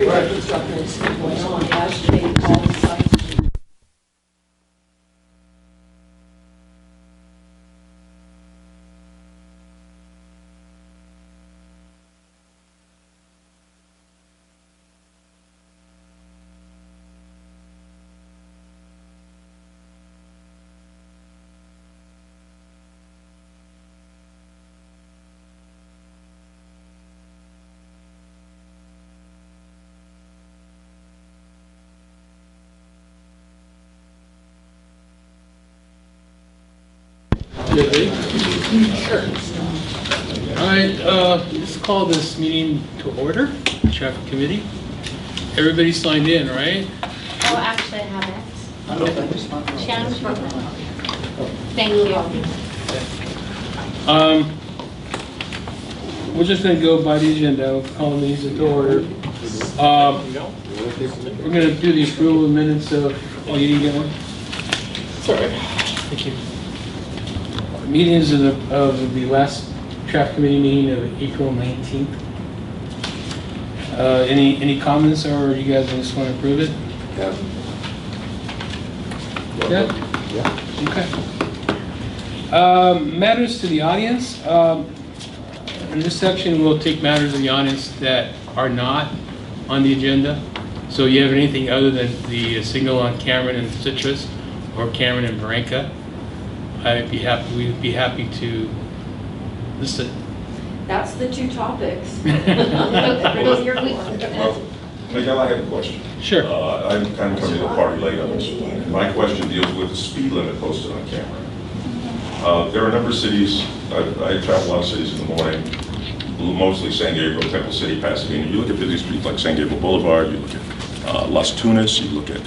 Construction is still going on as they all sites. Sure. All right, let's call this meeting to order, Traffic Committee. Everybody signed in, right? Oh, actually, I haven't. Shannon? Thank you. We're just going to go by the agenda, we'll call the meetings to order. We're going to do the approval of minutes of, oh, you didn't get one? Sorry. Thank you. Meetings of the last traffic committee meeting of April 19th. Any comments, or you guys just want to approve it? Yeah. Yeah. Okay. Matters to the audience. In this section, we'll take matters of the audience that are not on the agenda. So you have anything other than the signal on Cameron and Citrus, or Cameron and Barranca? We'd be happy to listen. That's the two topics. Miguel, I have a question. Sure. I'm kind of coming to the party late on this one. My question deals with the speed limit posted on camera. There are a number of cities, I travel a lot of cities in the morning, mostly San Diego, Temple City, Pasadena. You look at busy streets like San Gabriel Boulevard, you look at Las Tunas, you look at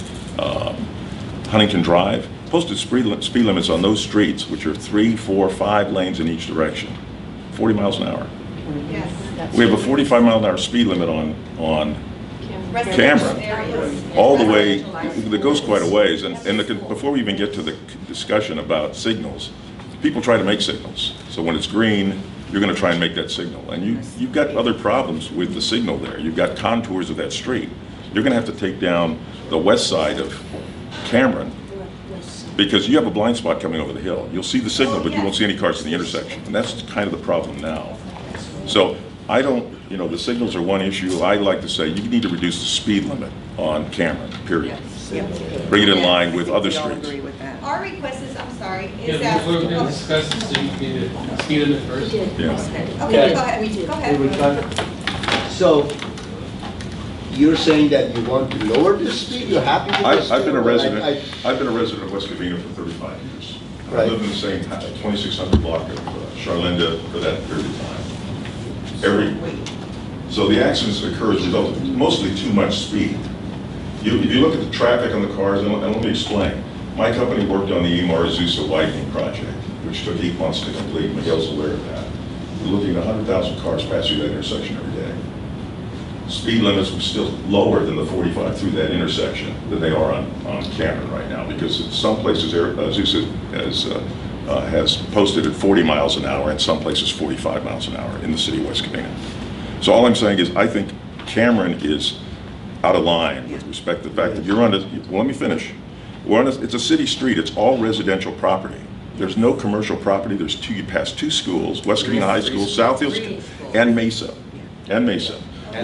Huntington Drive. Posted speed limits on those streets, which are 3, 4, 5 lanes in each direction, 40 miles an hour. Yes. We have a 45-mile-an-hour speed limit on Cameron, all the way, that goes quite a ways. And before we even get to the discussion about signals, people try to make signals. So when it's green, you're going to try and make that signal. And you've got other problems with the signal there. You've got contours of that street. You're going to have to take down the west side of Cameron, because you have a blind spot coming over the hill. You'll see the signal, but you won't see any cars in the intersection. And that's kind of the problem now. So I don't, the signals are one issue. I like to say you need to reduce the speed limit on Cameron, period. Bring it in line with other streets. Our request is, I'm sorry, is Yeah, that... we're going to discuss the speed limit first. Yeah. Okay, go ahead. Go ahead. So, you're saying that you want to lower the speed? You're happy with this? I've been a resident. I've been a resident of West Covina for 35 years. I Right. lived in the same 2600 block of Charlinda for that period of time. So the accidents that occur as a result of mostly too much speed. If you look at the traffic on the cars, and let me explain. My company worked on the Emar Azusa widening project, which took 8 months to complete. Miguel's aware of that. We're looking at 100,000 cars pass through that intersection every day. Speed limits were still lower than the 45 through that intersection than they are on Cameron right now, because in some places Azusa has posted at 40 miles an hour and some places 45 miles an hour in the city of West Covina. So all I'm saying is I think Cameron is out of line with respect to the fact that you're on let me finish. It's a city street, it's all residential property. There's no commercial property. You pass 2 schools, West Covina High School, South Hills, and Mesa. And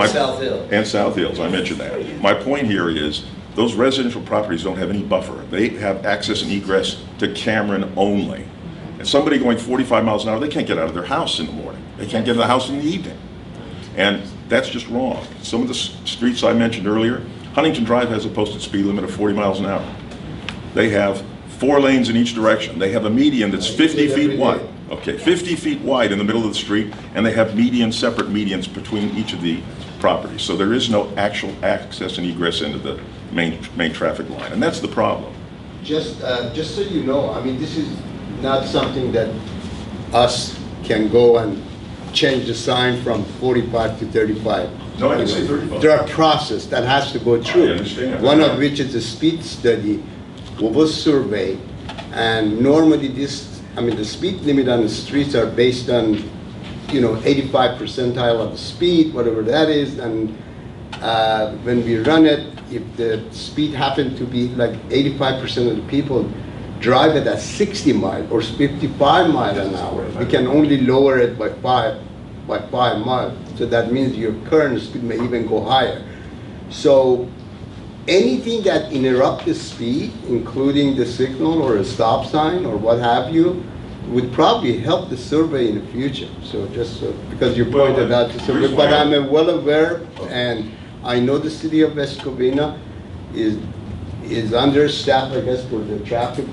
South Hills. And South Hills, I mentioned that. My point here is those residential properties don't have any buffer. They have access and egress to Cameron only. And somebody going 45 miles an hour, they can't get out of their house in the morning. They can't get out of the house in the evening. And that's just wrong. Some of the streets I mentioned earlier, Huntington Drive has a posted speed limit of 40 miles an hour. They have 4 lanes in each direction. They have a median that's 50 feet wide. Okay, 50 feet wide in the middle of the street, and they have separate medians between each of the properties. So there is no actual access and egress into the main traffic line, and that's the problem. Just so you know, I mean, this is not something that us can go and change the sign from 45 to 35. No, I didn't say 35. There are process that has to go through. I understand. One of which is a speed study, was surveyed, and normally the speed limit on the streets are based on, 85 percentile of the speed, whatever that is, and when we run it, if the speed happened to be like 85% of the people drive it at 60 miles or 55 miles an hour, we can only lower it by 5 miles. So that means your current speed may even go higher. So anything that interrupts the speed, including the signal or a stop sign or what have you, would probably help the survey in the future. So just because you pointed out the survey, but I'm well aware, and I know the city of West Covina is understaffed, I guess, for the traffic,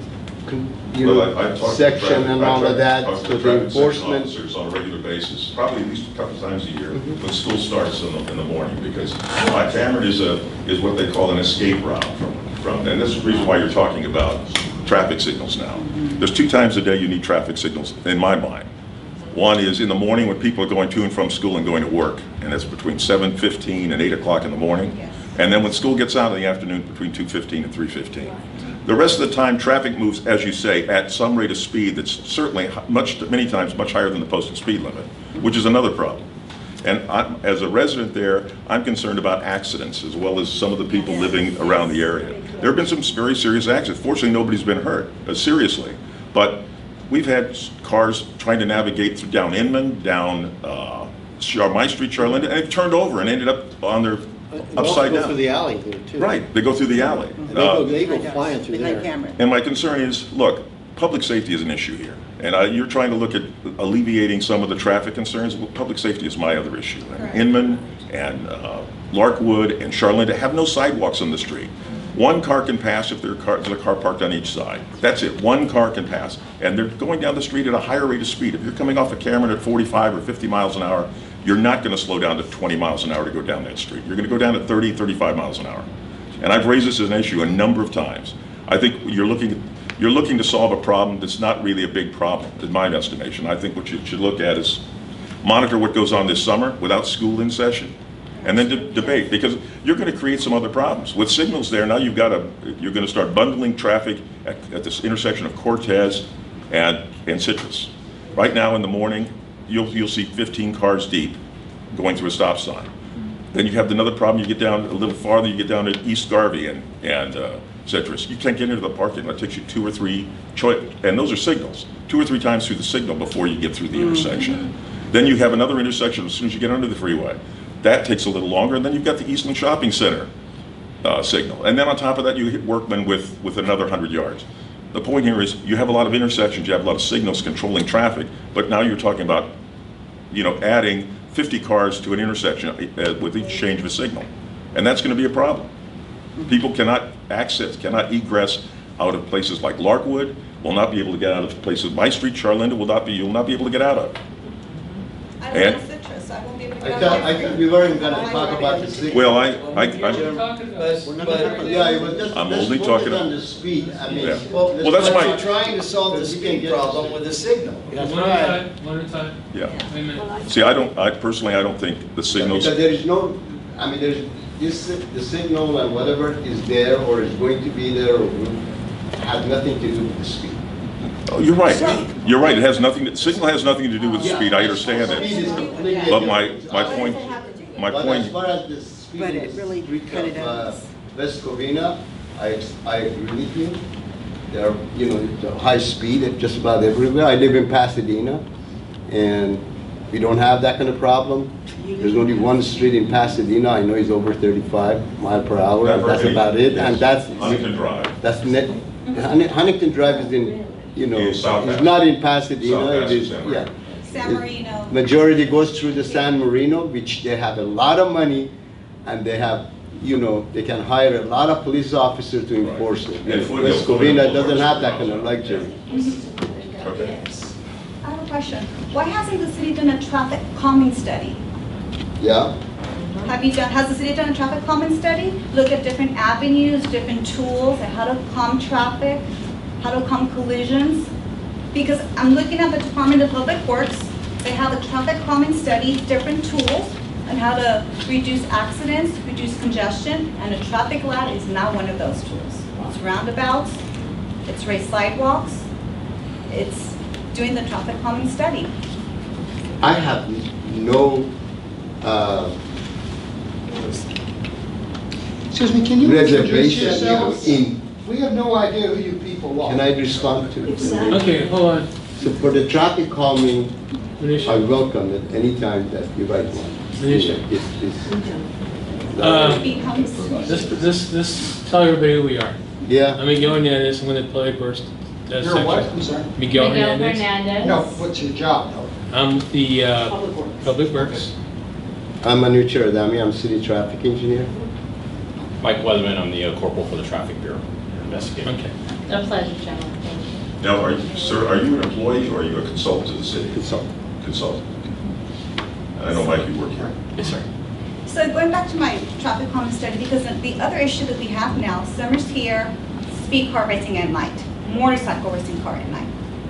section and all of that. So the enforcement officers on a regular basis, probably at least a couple times a year, when school starts in the morning, because Cameron is what they call an escape route from, and that's the reason why you're talking about traffic signals now. There's 2 times a day you need traffic signals, in my mind. One is in the morning when people are going to and from school and going to work, and that's between 7:15 and 8 o'clock in the morning. Yes. And then when school gets out in the afternoon, between 2:15 and 3:15. The rest of the time, traffic moves, as you say, at some rate of speed that's certainly many times much higher than the posted speed limit, which is another problem. And as a resident there, I'm concerned about accidents as well as some of the people living around the area. There have been some very serious accidents. Fortunately, nobody's been hurt, seriously. But we've had cars trying to navigate down Inman, down My Street, Charlotte, and they've turned over and ended up on their upside They go down. through the alley there, too. Right, they go through the alley. They go flying through there. And my concern is, look, public safety is an issue here. And you're trying to look at alleviating some of the traffic concerns. Well, public safety is my other issue. Correct. Inman and Larkwood and Charlotte have no sidewalks on the street. One car can pass if there's a car parked on each side. That's it, one car can pass. And they're going down the street at a higher rate of speed. If you're coming off of Cameron at 45 or 50 miles an hour, you're not going to slow down to 20 miles an hour to go down that street. You're going to go down to 30, 35 miles an hour. And I've raised this as an issue a number of times. I think you're looking to solve a problem that's not really a big problem, in my estimation. I think what you should look at is monitor what goes on this summer without school in session, and then debate, because you're going to create some other problems. With signals there, now you're going to start bundling traffic at this intersection of Cortez and Citrus. Right now in the morning, you'll see 15 cars deep going through a stop sign. Then you have another problem. You get down a little farther, you get down to East Garvey and Citrus. You can't get into the parking lot. It takes you 2 or 3 and those are signals, 2 or 3 times through the signal before you get through the intersection. Then you have another intersection as soon as you get under the freeway. That takes a little longer, and then you've got the Eastland Shopping Center signal. And then on top of that, you hit Workman with another 100 yards. The point here is you have a lot of intersections, you have a lot of signals controlling traffic, but now you're talking about, adding 50 cars to an intersection with each change of a signal. And that's going to be a problem. People cannot egress out of places like Larkwood, will not be able to get out of places, My Street, Charlinda, you'll not be able to get out of. I live in Citrus, so I won't be able to go. I thought we weren't going to talk about the signal. Well, Yeah, it was just, I'm let's only focus talking- on the speed. I mean, Yeah. well, Well, that's let's- my- We're trying to solve the speed problem with a signal. That's One at a right. time, one at a time. Yeah. Wait a minute. See, I personally don't think the signals, Because there is no, the signal and whatever is there or is going to be there or will have nothing to do with the speed. oh, you're right. You're right, signal has nothing to do with speed, I understand Speed is it. completely But different. my point, But as far as the speed But in it really the street cut it of out. West Covina, I agree with you. There are, it's a high speed at just about everywhere. I live in Pasadena, and we don't have that kind of problem. There's only one street in Pasadena, I know is over 35 mile per hour, and that's about it. And that's, Huntington Drive. Huntington Drive is in, In South it's not in Pasadena, South it is, Pasadena. yeah. San Marino. Majority goes through the San Marino, which they have a lot of money, and they have, they can hire a lot of police officers to enforce it. And West Covina doesn't have that kind of luxury. Okay. I have a question. Why hasn't the city done a traffic calming study? Yeah? Has the city done a traffic calming study? Look at different avenues, different tools, and how to calm traffic, how to calm collisions? Because I'm looking at the Department of Public Works, they have a traffic calming study, different tools, on how to reduce accidents, reduce congestion, and a traffic light is not one of those tools. It's roundabouts, it's raised sidewalks, it's doing the traffic calming study. I have no Excuse me, can you introduce reservation, yourselves? in, We have no idea who you people are. can I respond to? Okay, hold on. So for the traffic calming, I Manisha. welcome it anytime that you write one. Manisha. This, tell everybody who we are. Yeah, I'm Miguel Hernandez, I'm gonna play first. You're what, I'm sorry? Miguel Miguel Hernandez. Hernandez. No, what's your job, though? I'm the Public Works. Public Works. I'm Anucha Radami, I'm city traffic engineer. Mike Weatherman, I'm the corporal for the Traffic Bureau, investigator. Okay. A pleasure, gentlemen. Thank you. Now, sir, are you an employee or are you a consultant to the city? Consultant. Consultant. And I know, Mike, you work here. Yes, sir. So going back to my traffic calming study, because the other issue that we have now, summer's here, speed car racing at night, motorcycle racing car at night.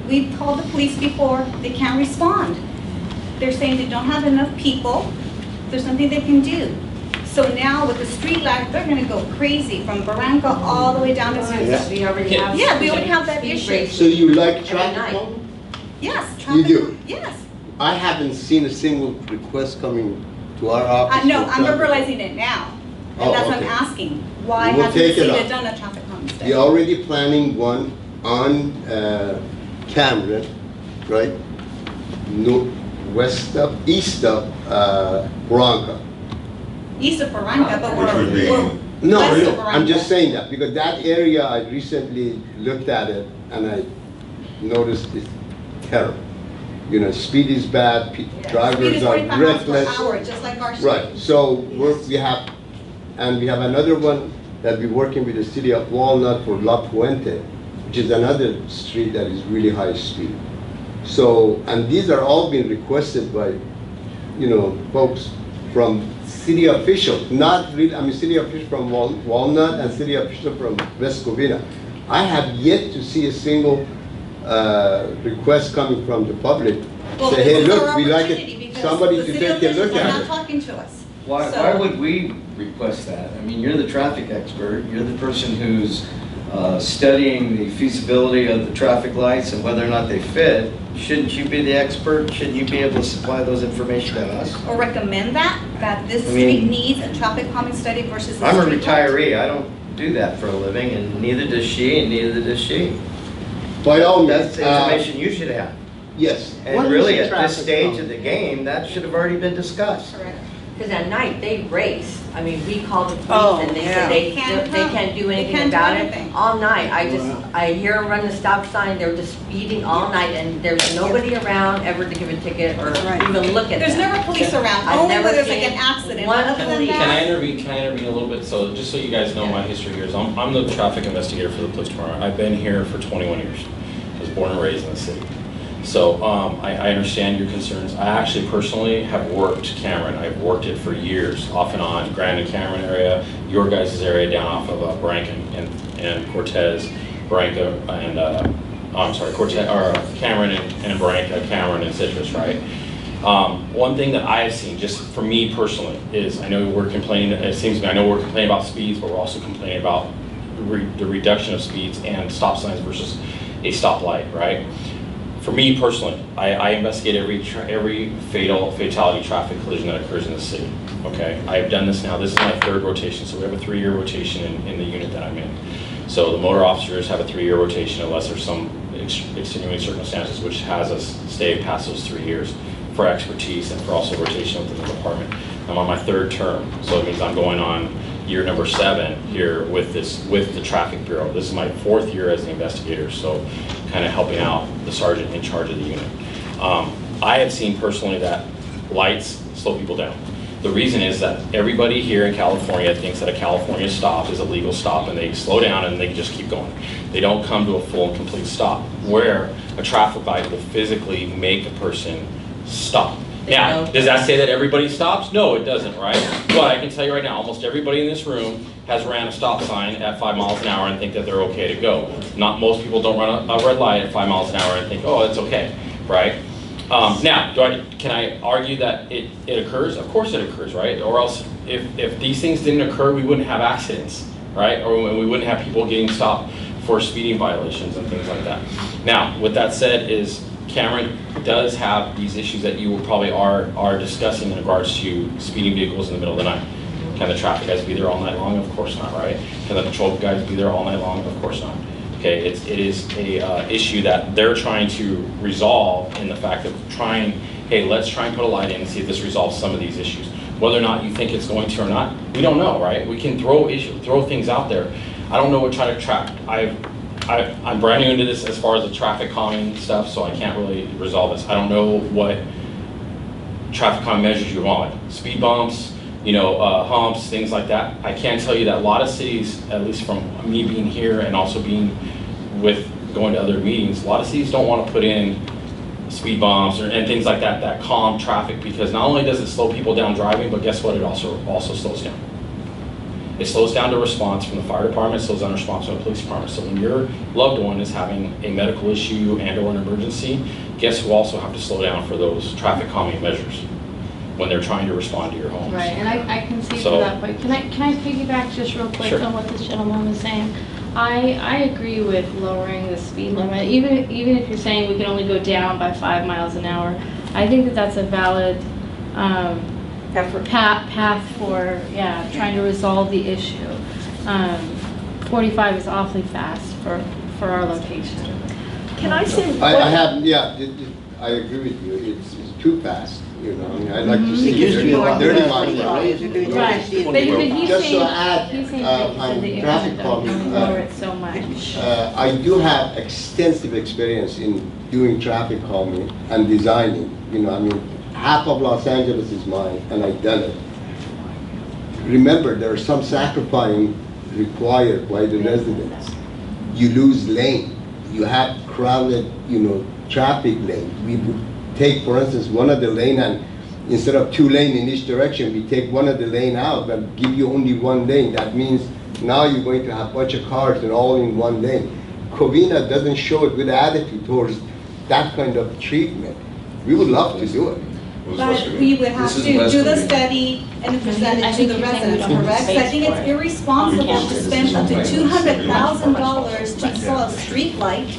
We've called the police before, they can't respond. They're saying they don't have enough people, there's nothing they can do. So now with the street light, they're gonna go crazy from Barranca all the way down to Azusa. We already have. Yeah, we already have that speed issue. racing So you like every traffic night. calming? Yes, traffic. do? Yes. I haven't seen a single request coming to our office. No, for I'm traffic. liberalizing it now. Oh, And that's what I'm okay. asking. Why We'll hasn't the take it city up. done a traffic calming study? We're already planning one on Cameron, right? No, east of Bronca. East of Barranca, but Which would be- we're No, west of no, I'm Barranca. just saying that, because that area, I recently looked at it, and I noticed it's terrible. You know, speed is bad, Speed drivers is are 45 miles per reckless. hour, just like our street. Right, so we have another one that we're working with the city of Walnut for La Puente, which is another street that is really high speed. So, and these are all being requested by, you know, folks from city officials, not really, I mean, city officials from Walnut and city officials from West Covina. I have yet to see a single request coming from the public. Well, Say, hey, this is look, our we like opportunity it, because somebody the to city take a look officials are at not it. talking to us. Why So- would we request that? I mean, you're the traffic expert, you're the person who's studying the feasibility of the traffic lights and whether or not they fit. Shouldn't you be the expert? Shouldn't you be able to supply those information to us? Or recommend that this I mean- street needs a traffic calming study versus. I'm a street light? retiree, I don't do that for a living, and neither does she, and neither does she. By all That's means, information you should have. yes. What And is really, the at this traffic stage cone? of the game, that should have already been discussed. Correct. Because at night, they race. I mean, we called the Oh, police and they yeah. said they Can't they come. can't do They anything can't do about it. anything. All night, Wow. I hear them run the stop sign, they're just speeding all night and there's nobody around ever to give a ticket or Right. even look at them. There's never police around, I've only never when there's like seen an accident. one Other than police. Can I that, intervene a little bit? So just so you guys know my history here, is I'm the traffic investigator for the police department. I've been here for 21 years. I was born and raised in the city. So I understand your concerns. I actually personally have worked Cameron. I've worked it for years, off and on, Grand and Cameron area, your guys' area down off of Branca and Cortez, Branca and, I'm sorry, Cortez, or Cameron and Branca, Cameron and Citrus, right? One thing that I have seen, just for me personally, is I know we're complaining, it seems to me, I know we're complaining about speeds, but we're also complaining about the reduction of speeds and stop signs versus a stoplight, right? For me personally, I investigate every fatality traffic collision that occurs in the city, okay? I have done this now, this is my third rotation, so we have a 3-year rotation in the unit that I'm in. So the motor officers have a 3-year rotation unless there's some extenuating circumstances which has us stay past those 3 years for expertise and for also rotation within the department. I'm on my 3rd term, so it means I'm going on year number 7 here with the Traffic Bureau. This is my 4th year as the investigator, so kind of helping out the sergeant in charge of the unit. I have seen personally that lights slow people down. The reason is that everybody here in California thinks that a California stop is a legal stop and they slow down and they just keep going. They don't come to a full and complete stop, where a traffic light will physically make a person stop. Now, does that say that everybody stops? No, it doesn't, right? But I can tell you right now, almost everybody in this room has ran a stop sign at 5 miles an hour and think that they're okay to go. Not most people don't run a red light at 5 miles an hour and think, oh, it's okay, right? Now, can I argue that it occurs? Of course it occurs, right? Or else, if these things didn't occur, we wouldn't have accidents, right? Or we wouldn't have people getting stopped for speeding violations and things like that. Now, with that said, is Cameron does have these issues that you probably are discussing in regards to speeding vehicles in the middle of the night. Can the traffic guys be there all night long? Of course not, right? Can the patrol guys be there all night long? Of course not. Okay, it is a issue that they're trying to resolve in the fact of trying, hey, let's try and put a light in and see if this resolves some of these issues. Whether or not you think it's going to or not, we don't know, right? We can throw things out there. I don't know what try to track. I'm brand new into this as far as the traffic calming stuff, so I can't really resolve this. I don't know what traffic calming measures you want, like speed bumps, humps, things like that. I can tell you that a lot of cities, at least from me being here and also being going to other meetings, a lot of cities don't want to put in speed bumps and things like that that calm traffic, because not only does it slow people down driving, but guess what? It also slows down. It slows down the response from the fire department, it slows down the response from the police department. So when your loved one is having a medical issue and or an emergency, guess who also have to slow down for those traffic calming measures when they're trying to respond to your homes. Right, and I can see So- for that, but can I piggyback just real quick Sure. on what this gentleman was saying? I agree with lowering the speed limit, even if you're saying we can only go down by 5 miles an hour. I think that that's a valid path for, trying to resolve the issue. 45 is awfully fast for our location. Can I say? I agree with you. It's too fast. I mean, I like to see It used to be about 30 30 miles an hour. Right, but he's Just saying, to add, he's saying on the traffic internet calming, don't lower it so much. I do have extensive experience in doing traffic calming and designing. I mean, half of Los Angeles is mine, and I've done it. Remember, there are some sacrificing required by the residents. You lose lane. You have crowded, traffic lane. We would take, for instance, one of the lane, and instead of 2 lanes in each direction, we take one of the lane out and give you only 1 lane. That means now you're going to have a bunch of cars and all in 1 lane. Covina doesn't show a good attitude towards that kind of treatment. We would love to do it. But we would have This is to do West the Virginia. study and present I it to think the you're saying we residents, don't have correct? So I space think for it's it. irresponsible to spend up to $200,000 to install a street light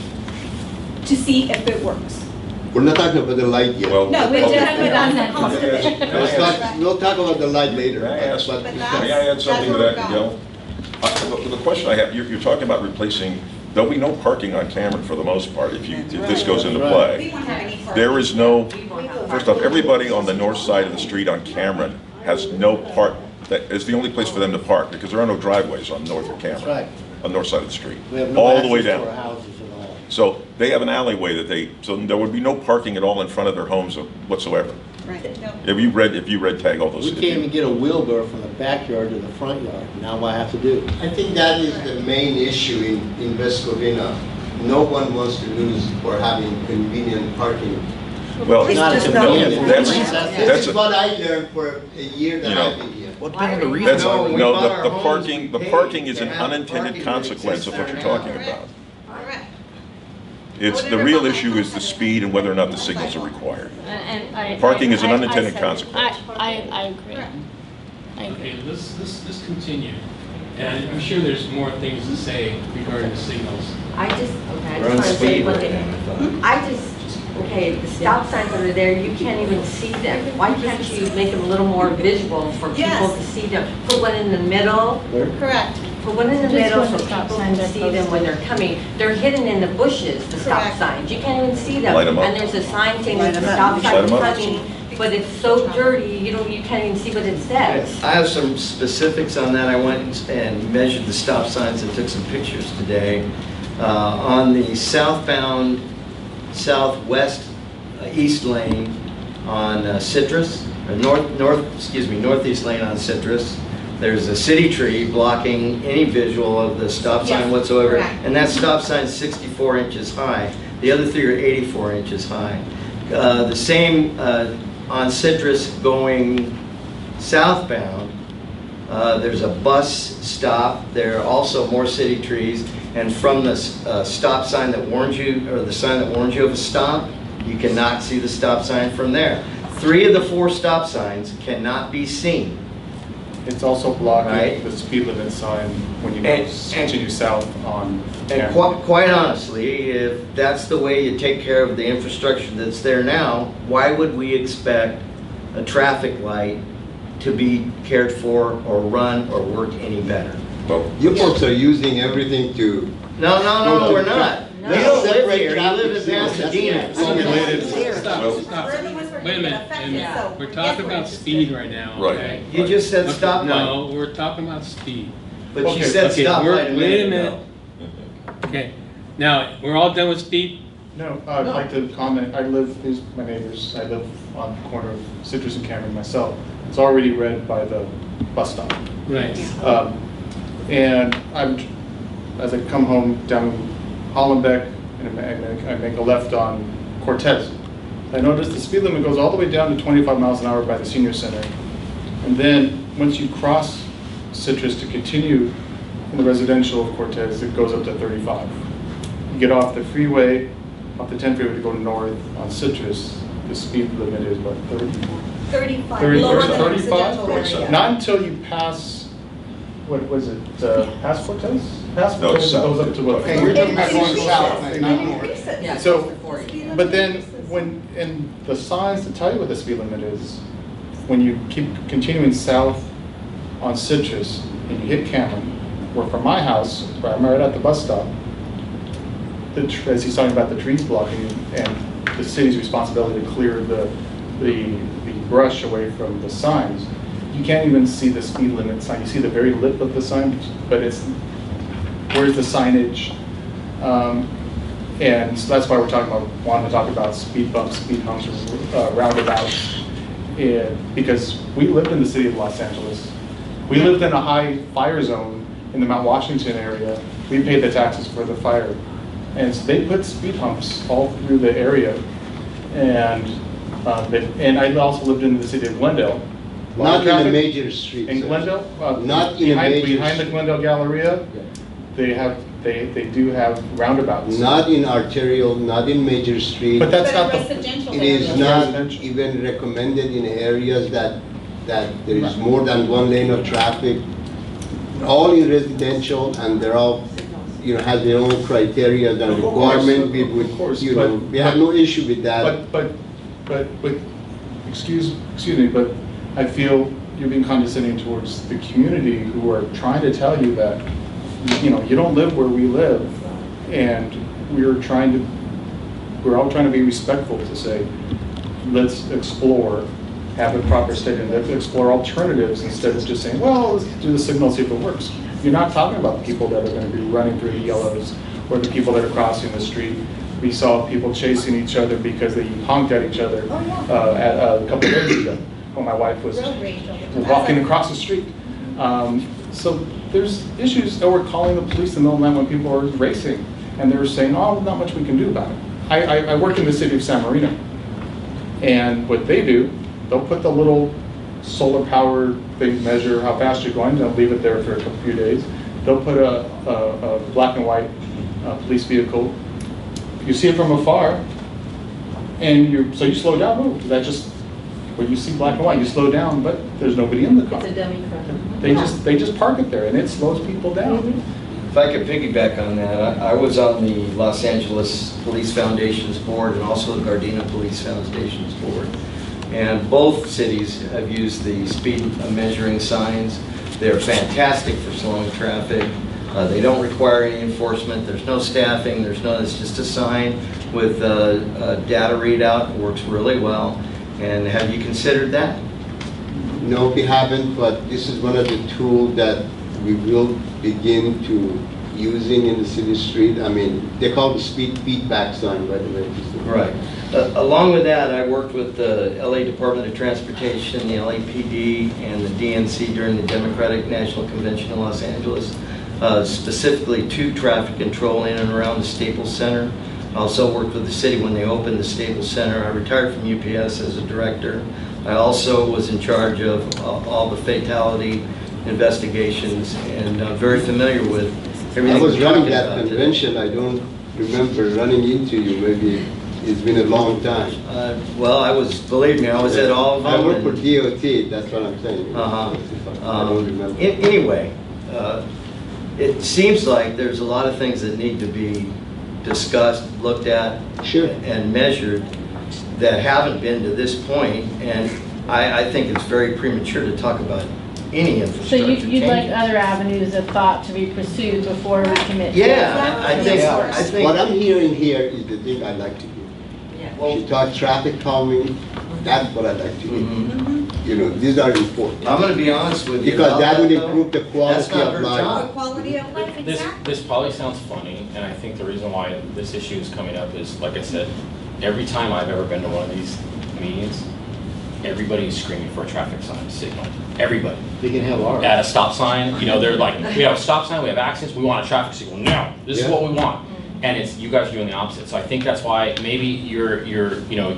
to see if it works. We're not talking about the light yet. Well, No, we're well, just, that's the cost of it. We'll talk about the light later. May I ask, but- But may I add something to that's that, where we're Miguel? The question I have, you're talking about replacing, there'll be no parking on Cameron for the most part if this goes into We play. won't have any parking. There is no, We won't have first off, everybody on the north side of the street on Cameron has no park, that is the only place for them to park, because there are no driveways on north of Cameron. That's right. On the north side of the street, We have no all the way access to down. our houses at all. So they have an alleyway so there would be no parking at all in front of their homes whatsoever. Right, no. If you read tag all those. We can't even get a wheelbarrow from the backyard to the front yard. Now what I have to do? I think that is the main issue in West Covina. No one wants to lose for having convenient parking. Well, It's Not a just convenience. not- That's- This that's is what I learned for a year that You know, I've been here. That's, No, we no, bought our the homes, parking, the we parking paid is to an have the unintended parking that consequence of what you're exists talking there now. about. Correct. It's, the real issue is the speed and whether or not the signals are required. And I. Parking is an I unintended said- consequence. I agree. I agree. Okay, let's continue. And I'm sure there's more things to say regarding the signals. I just We're on want to say speed one right thing. now, I thought. The stop signs that are there, you can't even see them. Why can't you make them a little more visual for people Yes. to see them? Put one in the middle, Correct. put one in the Just middle when so the stop people signs can are see them posted. when they're coming. They're hidden in the bushes, the stop Correct. signs. You can't even see them. Light 'em up. And there's a sign saying Light the 'em up. stop Light sign 'em is up. coming, but it's so dirty, you can't even see what it says. I have some specifics on that. I went and measured the stop signs and took some pictures today. On the southbound, southwest east lane on Citrus, or northeast lane on Citrus, there's a city tree blocking any visual of the stop sign Yes, whatsoever. correct. And that stop sign is 64 inches high. The other 3 are 84 inches high. The same on Citrus going southbound, there's a bus stop. There are also more city trees. And from the stop sign that warns you, or the sign that warns you of a stop, you cannot see the stop sign from there. 3 of the 4 stop signs cannot be seen. It's also blocking Right. the speed limit sign when you And- continue south on And Cameron. quite honestly, if that's the way you take care of the infrastructure that's there now, why would we expect a traffic light to be cared for or run or work any better. Well, You folks are using everything to. No, we're not. No. You don't live Separate here, you traffic live in signals. Pasadena. That's Unrelated. Well- Stop. We're the ones who are Wait a gonna minute, get affected, wait a minute. so We're yes, talking we're about interested. speed right now, Right. okay? You just said Okay, stoplight, No, we're talking about speed. but you Okay, said okay, stoplight wait a a minute minute. ago. Okay, now, we're all done with speed? No, I'd like to comment, these are my neighbors, I live on the corner of Citrus and Cameron myself. It's already red by the bus stop. Right. And as I come home down Hollenbeck, and I make a left on Cortez, I notice the speed limit goes all the way down to 25 miles an hour by the senior center. And then, once you cross Citrus to continue in the residential of Cortez, it goes up to 35. You get off the freeway, off the 10 freeway to go north on Citrus, the speed limit is what, 30? 35, 30, lower than 35? residential area. Not until you pass, what was it, past Cortez? Past No, Cortez, it south. goes up to what? Okay, you're talking about going south, It not north. increases. Yeah, So- close to 40. Speed limit But then, increases. and the signs to tell you what the speed limit is, when you keep continuing south on Citrus and you hit Cameron, where from my house, where I'm right at the bus stop, as he's talking about the trees blocking and the city's responsibility to clear the brush away from the signs, you can't even see the speed limit sign. You see the very lip of the sign, but it's, where's the signage? And so that's why we're wanting to talk about speed bumps, speed humps, roundabouts. And because we lived in the city of Los Angeles. We lived in a high fire zone in the Mount Washington area. We paid the taxes for the fire. And so they put speed humps all through the area. And I also lived in the city of Glendale. Not in a Traffic major street. in sir. Glendale? Not in a major Behind the street. Glendale Galleria, they do have roundabouts. Not in arterial, not in major street. But that's But not the, residential It areas. is not Residential. even recommended in areas that there is more than one lane of traffic. All in residential, and they're all, have their own criteria and Of requirement. We course, of course, would, we have no issue with that. but, excuse me, but I feel you're being condescending towards the community who are trying to tell you that, you don't live where we live, and we're all trying to be respectful to say, let's explore, have a proper statement, let's explore alternatives instead of just saying, well, let's do the signal, see if it works. You're not talking about the people that are going to be running through the yellows or the people that are crossing the street. We saw people chasing each other because they honked at each other a couple of days ago when my wife was Road rage over the- walking across the street. So there's issues, or we're calling the police in the middle of the night when people are racing, and they're saying, oh, not much we can do about it. I work in the city of San Marino, and what they do, they'll put the little solar powered thing, measure how fast you're going, they'll leave it there for a few days. They'll put a black and white police vehicle. You see it from afar, and so you slow down. Oh, that just, when you see black and white, you slow down, but there's nobody in the car. It's a dummy car. They just park it there, and it slows people down. If I could piggyback on that, I was on the Los Angeles Police Foundation's board and also the Gardena Police Foundation's board. And both cities have used the speed measuring signs. They're fantastic for slowing traffic. They don't require any enforcement. There's no staffing. It's just a sign with a data readout. It works really well. And have you considered that? No, we haven't, but this is one of the tools that we will begin to using in the city street. I mean, they call the speed feedback sign, by the way. Right. Along with that, I worked with the LA Department of Transportation, the LAPD, and the DNC during the Democratic National Convention in Los Angeles, specifically to traffic control in and around the Staples Center. I also worked with the city when they opened the Staples Center. I retired from UPS as a director. I also was in charge of all the fatality investigations and very familiar with everything I was we're running talking that about today. convention. I don't remember running into you. Maybe it's been a long time. Well, believe me, I was at all of them. I work for and- DOT, that's what I'm saying. Uh-huh. I don't remember. Anyway, it seems like there's a lot of things that need to be discussed, looked at, Sure. and measured that haven't been to this point. And I think it's very premature to talk about any So infrastructure you'd like changes. other avenues of thought to be pursued before we commit? to Yeah, I think, Yeah. I think. What I'm hearing here is the thing I like to do. Yeah. She talks traffic calming, that's what I like to do. Mhm. You know, these are important. I'm gonna be honest with you. Because about that would though. improve the That's quality not of her life. job. Quality of life, This, exactly. this probably sounds funny, and I think the reason why this issue is coming up is, like I said, every time I've ever been to one of these meetings, everybody's screaming for a traffic sign signal. Everybody. They can have ours. At a stop sign, you know, they're like, we have a stop sign, we have accidents, we want a traffic signal now. This is Yeah. what we want. And it's, you guys are doing the opposite. So I think that's why maybe you're, you know,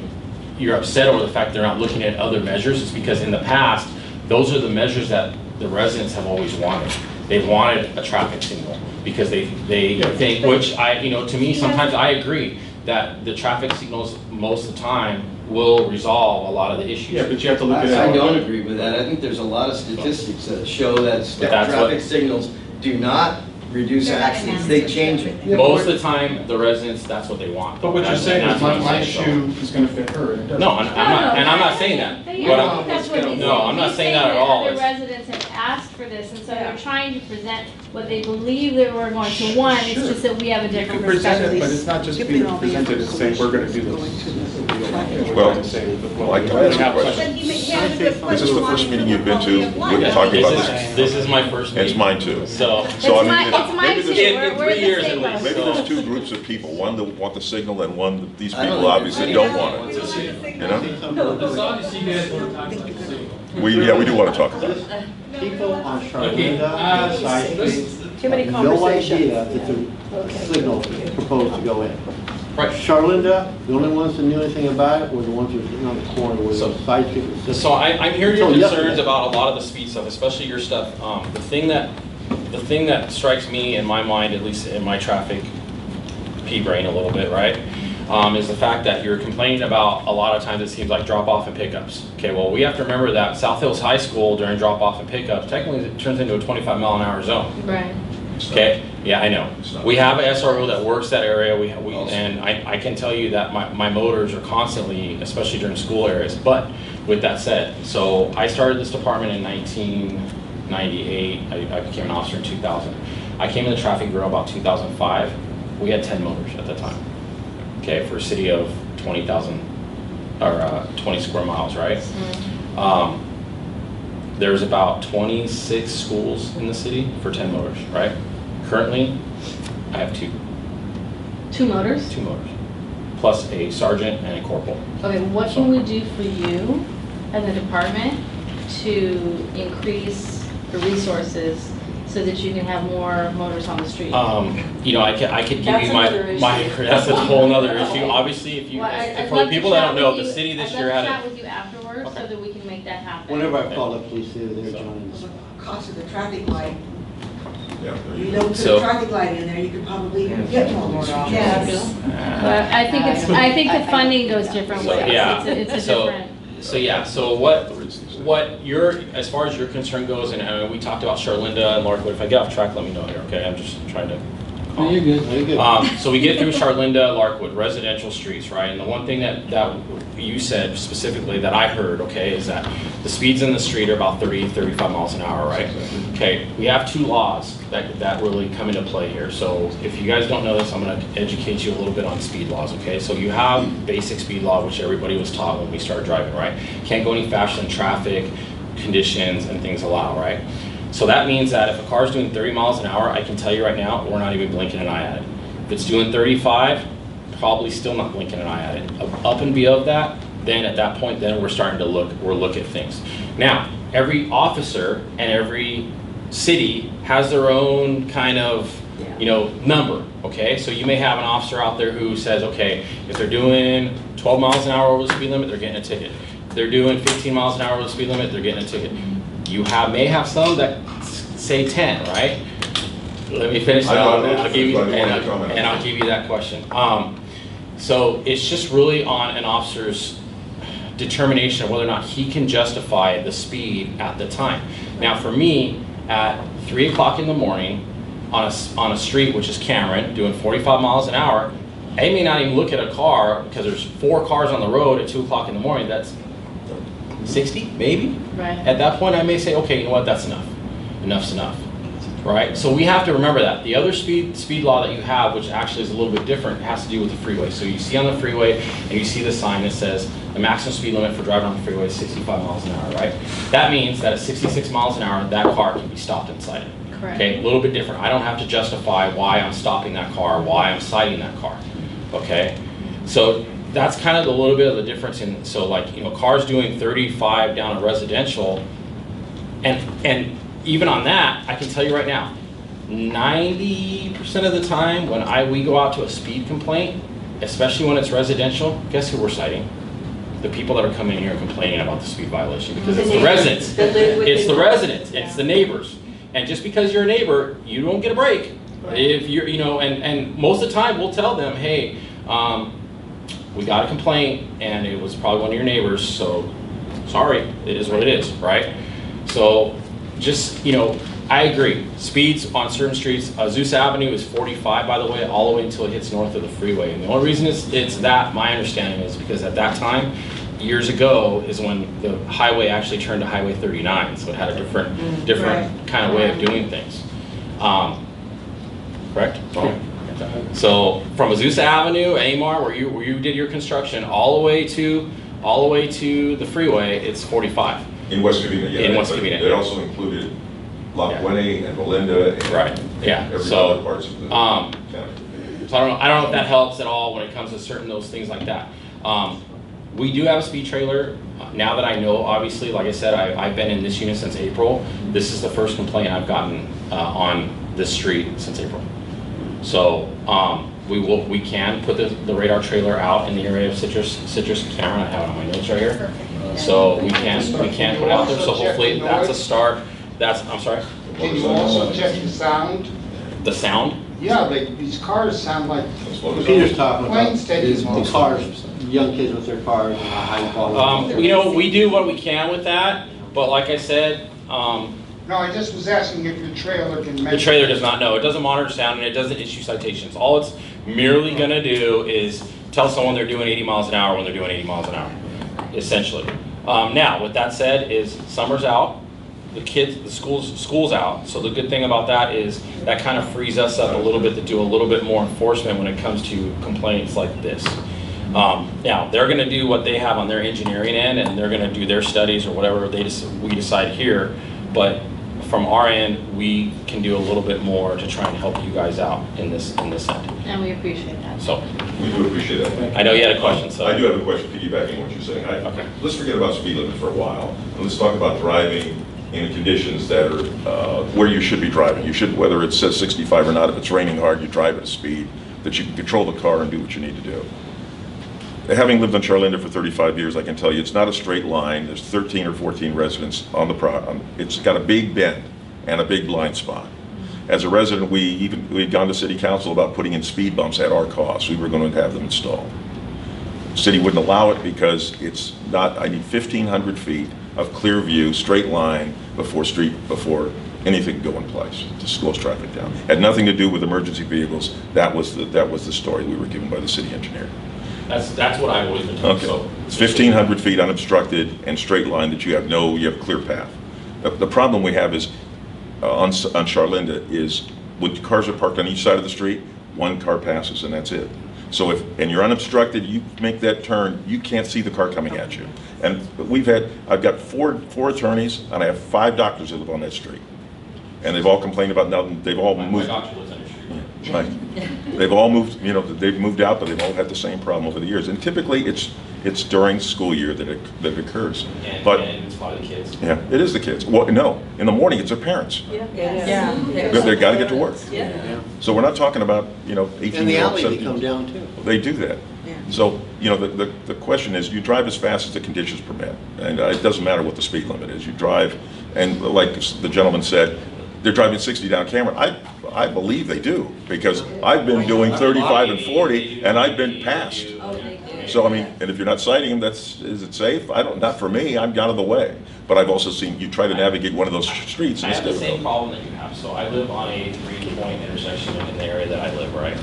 you're upset over the fact they're not looking at other measures. It's because in the past, those are the measures that the residents have always wanted. They've wanted a traffic signal because they think, which I, you know, to me, sometimes I agree that the traffic signals most of the time will resolve a lot of the issues. Yeah, but you have to look at it. I don't agree with that. I think there's a lot of statistics that show that that's what- traffic signals do not reduce They're not accidents, they change it. Most of the time, the residents, that's what they want. But what you're That's- saying and is that's what my I'm saying. shoe is gonna fit her, and it doesn't. No, I'm not, and I'm not saying that. But But I I'm, think that's what he's no, I'm not He's saying that at that all. Other It's- residents have asked for this, and so they're trying to present what they believe they were going to want. It's Sure. just that we have a You different can present perspective. it, but it's not just being presented as saying, we're gonna do this. We're Well, trying to say, well, I can ask a question. But you may have a good point. Is this the first meeting you've been to? We're Yeah, talking about this this. is- This is my first It's meeting. mine too. So, So, I mean, It's mine maybe too. there's- In We're 3 years the at same least. boat. Maybe there's two groups of people, one that want the signal and one that these I don't people think obviously anybody don't want wants it. to see it. You know? As long as you guys want to talk about the signal. Yeah, we do want to talk about it. People on Okay, Charlinda, side streets, Too many have no conversations. idea that the signal is proposed to go in. right. Charlinda, the only ones that knew anything about it were the ones who were sitting on the corner where So- the side street was sitting. So I'm hearing your So concerns yesterday- about a lot of the speed stuff, especially your stuff. The thing that strikes me in my mind, at least in my traffic pea brain a little bit, right, is the fact that you're complaining about a lot of times it seems like drop-off and pickups. Okay, well, we have to remember that South Hills High School during drop-off and pickups, technically it turns into a 25-mile-an-hour zone. Right. Okay, yeah, I know. It's not. We have an SRO that works that area, and I can tell you that my motors are constantly, especially during school areas. But with that said, so I started this department in 1998, I became an officer in 2000. I came in the traffic bureau about 2005, we had 10 motors at the time. Okay, for a city of 20,000, or 20 square miles, right? There's about 26 schools in the city for 10 motors, right? Currently, I have two 2 motors? motors, plus a sergeant and a corporal. Okay, what can we do for you as a department to increase the resources so that you can have more motors on the street? You know, I could give That's you my, another issue. that's a whole nother issue. Obviously, if you, Well, I'd for love the to people that chat don't know, with the you- city this I'd year love had to chat a, with you afterwards so Okay. that we can make that happen. Whenever I call the police, they're Johnny. Cost of the traffic light, Yeah, there you you don't go. put So- a traffic light in there, you could probably get more officers. Yes. But I think the funding goes different So, ways. yeah. It's a So- different. So yeah, so what your, as far as your concern goes, and we talked about Charlinda and Larkwood, if I get off track, let me know here, okay? I'm just trying to. No, you're good. Very good. So we get through Charlinda, Larkwood, residential streets, right? And the one thing that you said specifically that I heard, okay, is that the speeds in the street are about 30, 35 miles an hour, right? Okay, we have 2 laws that really come into play here. So if you guys don't know this, I'm gonna educate you a little bit on speed laws, okay? So you have basic speed law, which everybody was taught when we started driving, right? Can't go any faster than traffic, conditions, and things allow, right? So that means that if a car's doing 30 miles an hour, I can tell you right now, we're not even blinking an eye at it. If it's doing 35, probably still not blinking an eye at it. Up and beyond that, then at that point, then we're starting to look at things. Now, every officer and every city has their own kind of, you know, number, okay? So you may have an officer out there who says, okay, if they're doing 12 miles an hour over the speed limit, they're getting a ticket. If they're doing 15 miles an hour over the speed limit, they're getting a ticket. You may have some that say 10, right? Let me finish that, I'll give you, and I'll give you that question. So it's just really on an officer's determination of whether or not he can justify the speed at the time. Now for me, at 3 o'clock in the morning, on a street which is Cameron, doing 45 miles an hour, I may not even look at a car because there's 4 cars on the road at 2 o'clock in the morning. That's 60, maybe. Right. At that point, I may say, okay, you know what, that's enough. Enough's enough, right? So we have to remember that. The other speed law that you have, which actually is a little bit different, has to do with the freeway. So you see on the freeway, and you see the sign that says the maximum speed limit for driving on the freeway is 65 miles an hour, right? That means that at 66 miles an hour, that car can be stopped and cited. Correct. Okay, a little bit different. I don't have to justify why I'm stopping that car, why I'm citing that car, okay? So that's kind of a little bit of the difference in, so like, you know, cars doing 35 down a residential, and even on that, I can tell you right now, 90% of the time when we go out to a speed complaint, especially when it's residential, guess who we're citing? The people that are coming in here and complaining about the speed violation, because it's the residents. It's the residents, it's the neighbors. And just because you're a neighbor, you don't get a break. If you're, you know, and most of the time we'll tell them, hey, we got a complaint and it was probably one of your neighbors, so sorry, it is what it is, right? So just, you know, I agree. Speeds on certain streets, Zeus Avenue is 45, by the way, all the way until it hits north of the freeway. And the only reason it's that, my understanding is because at that time, years ago, is when the highway actually turned to Highway 39, so it had a different kind of way of doing things. Correct? So from Zeus Avenue, Amar, where you did your construction, all the way to the freeway, it's 45. In West Covina, yeah. In West Covina. It also included La Puente and Belinda and every other parts of the county. So I don't know if that helps at all when it comes to certain those things like that. We do have a speed trailer. Now that I know, obviously, like I said, I've been in this unit since April. This is the first complaint I've gotten on this street since April. So we can put the radar trailer out in the area of Citrus Cameron. I have it on my notes right here. So we can put it out there. So hopefully that's a start. I'm sorry. Can you also check the sound? The sound? Yeah, like these cars sound like Peter's talking about planes taking is the cars, young kids with their cars and high quality. You know, we do what we can with that, but like I said, No, I just was asking if the trailer can measure. the trailer does not know. It doesn't monitor sound and it doesn't issue citations. All it's merely going to do is tell someone they're doing 80 miles an hour when they're doing 80 miles an hour, essentially. Now, with that said, is summer's out. The school's out. So the good thing about that is that kind of frees us up a little bit to do a little bit more enforcement when it comes to complaints like this. Now, they're going to do what they have on their engineering end, and they're going to do their studies or whatever we decide here. But from our end, we can do a little bit more to try and help you guys out in this end. And we appreciate that. So We do appreciate that. I know you had a question, so I do have a question piggybacking on what you're saying. Okay. Let's forget about speed limit for a while. And let's talk about driving in conditions that are where you should be driving. You should, whether it says 65 or not, if it's raining hard, you drive at a speed that you can control the car and do what you need to do. Having lived on Charlinda for 35 years, I can tell you it's not a straight line. There's 13 or 14 residents on the it's got a big bend and a big blind spot. As a resident, we'd gone to city council about putting in speed bumps at our cost. We were going to have them installed. City wouldn't allow it because it's not, I need 1,500 feet of clear view, straight line before anything can go in place to slow traffic down. Had nothing to do with emergency vehicles. That was the story we were given by the city engineer. that's what I've always been told. Okay. So It's 1,500 feet unobstructed and straight line that you have clear path. The problem we have is on Charlinda is when cars are parked on each side of the street, one car passes and that's it. So and you're unobstructed, you make that turn, you can't see the car coming at you. And I've got four attorneys and I have 5 doctors that live on that street. And they've all complained about nothing, they've all moved. My doctor lives on your street. Right. They've all moved, they've moved out, but they've all had the same problem over the years. And typically it's during school year that it occurs. And it's probably the kids. Yeah, it is the kids. Well, no, in the morning, it's their parents. Yeah. They got to get to work. Yeah. So we're not talking about, 18-year-olds. In the alley, they come down too. They do that. So, the question is, you drive as fast as the conditions permit. And it doesn't matter what the speed limit is. You drive, and like the gentleman said, they're driving 60 down Cameron. I believe they do, because I've been doing 35 and 40, and I've been passed. So, and if you're not citing them, is it safe? Not for me, I'm out of the way. But I've also seen you try to navigate one of those streets. I have the same problem that you have. So I live on a 3-point intersection in the area that I live, right?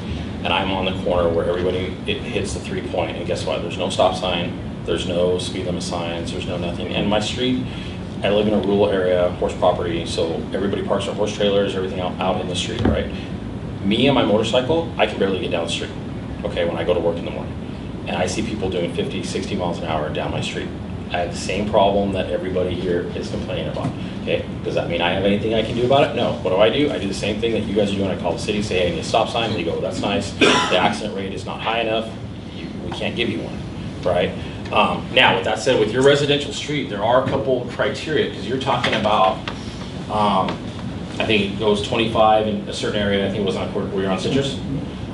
And I'm on the corner where everybody hits the 3-point, and guess what? There's no stop sign, There's no speed limit signs, there's no nothing. And my street, I live in a rural area, horse property, so everybody parks their horse trailers, everything out in the street, right? Me and my motorcycle, I can barely get down the street, okay, when I go to work in the morning. And I see people doing 50, 60 miles an hour down my street. I have the same problem that everybody here is complaining about, okay? Does that mean I have anything I can do about it? No. What do? I do the same thing that you guys are doing. I call the city, say, hey, I need a stop sign. They go, that's nice. The accident rate is not high enough. We can't give you one, right? Now, with that said, with your residential street, there are a couple criteria, because you're talking about, I think it goes 25 in a certain area. I think it was on, were you on Citrus?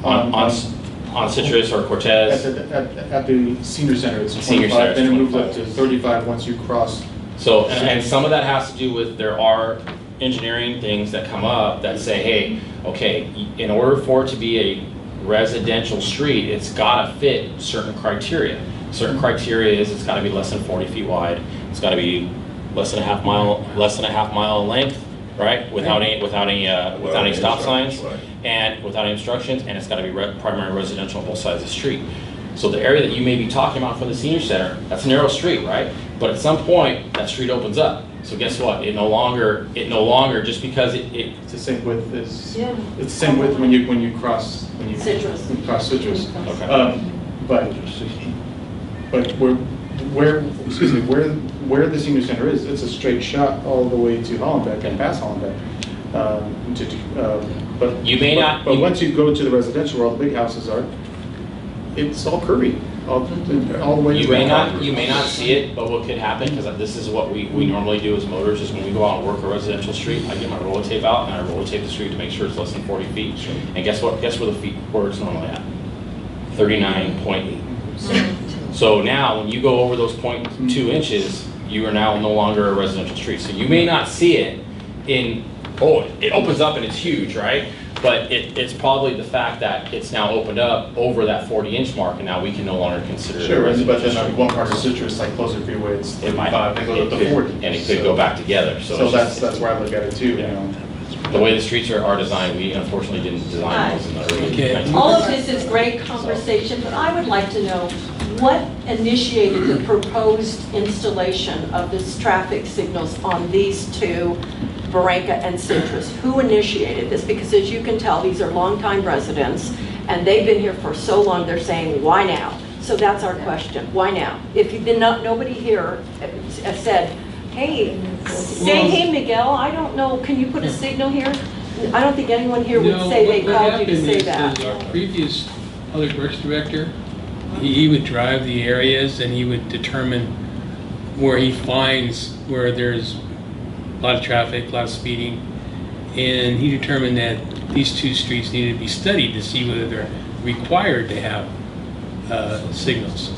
On Citrus or Cortez? At the senior center, it's Senior 25, center, then it it's moves up to 35 once you cross. So, and some of that has to do with, there are engineering things that come up that say, hey, okay, in order for it to be a residential street, it's gotta fit certain criteria. Certain criteria is it's gotta be less than 40 feet wide, it's gotta be less than a half mile in length, right? Without any stop signs, right. and without any obstructions, and it's gotta be primary residential on both sides of the street. So the area that you may be talking about for the senior center, that's a narrow street, right? But at some point, that street opens up. So guess what? It no longer, just because It's the same width as, Yeah. it's the same width when you cross, Citrus. when you cross Citrus. Okay. But where the senior center is, it's a straight shot all the way to Hollenbeck and past Hollenbeck. But You may not- But once you go to the residential where all the big houses are, it's all curvy, all the way. You to may the not, top. you may not see it, but what could happen, because this is what we normally do as motors, is when we go out and work a residential street, I get my roller tape out and I roller tape the street to make sure it's less than 40 feet. And guess what? Guess where the feet, where it's normally at? 39.8. So now, when you go over those 0.2 inches, you are now no longer a residential street. So you may not see it in, oh, it opens up and it's huge, right? But it's probably the fact that it's now opened up over that 40-inch mark, and now we can no longer consider it a Sure, but residential then street. on one part of Citrus, like closer freeway, it's It might, 35, they go up to it 40. could, and it could go back together. So So it's that's just- where I look at it too, you Yeah. know. the way the streets are designed, we unfortunately didn't design those in the early Okay. 1900s. All of this is great conversation, but I would like to know what initiated the proposed installation of this traffic signals on these two, Barranca and Citrus? Who initiated this? Because as you can tell, these are longtime residents, and they've been here for so long, they're saying, why now? So that's our question, why now? If you've been, nobody here said, hey, say, hey, Miguel, I don't know, can you put a signal here? I don't think anyone here would No, say they what called you to happened say is that. Our previous public works director, he would drive the areas and he would determine where he finds where there's a lot of traffic, a lot of speeding. And he determined that these two streets needed to be studied to see whether they're required to have signals.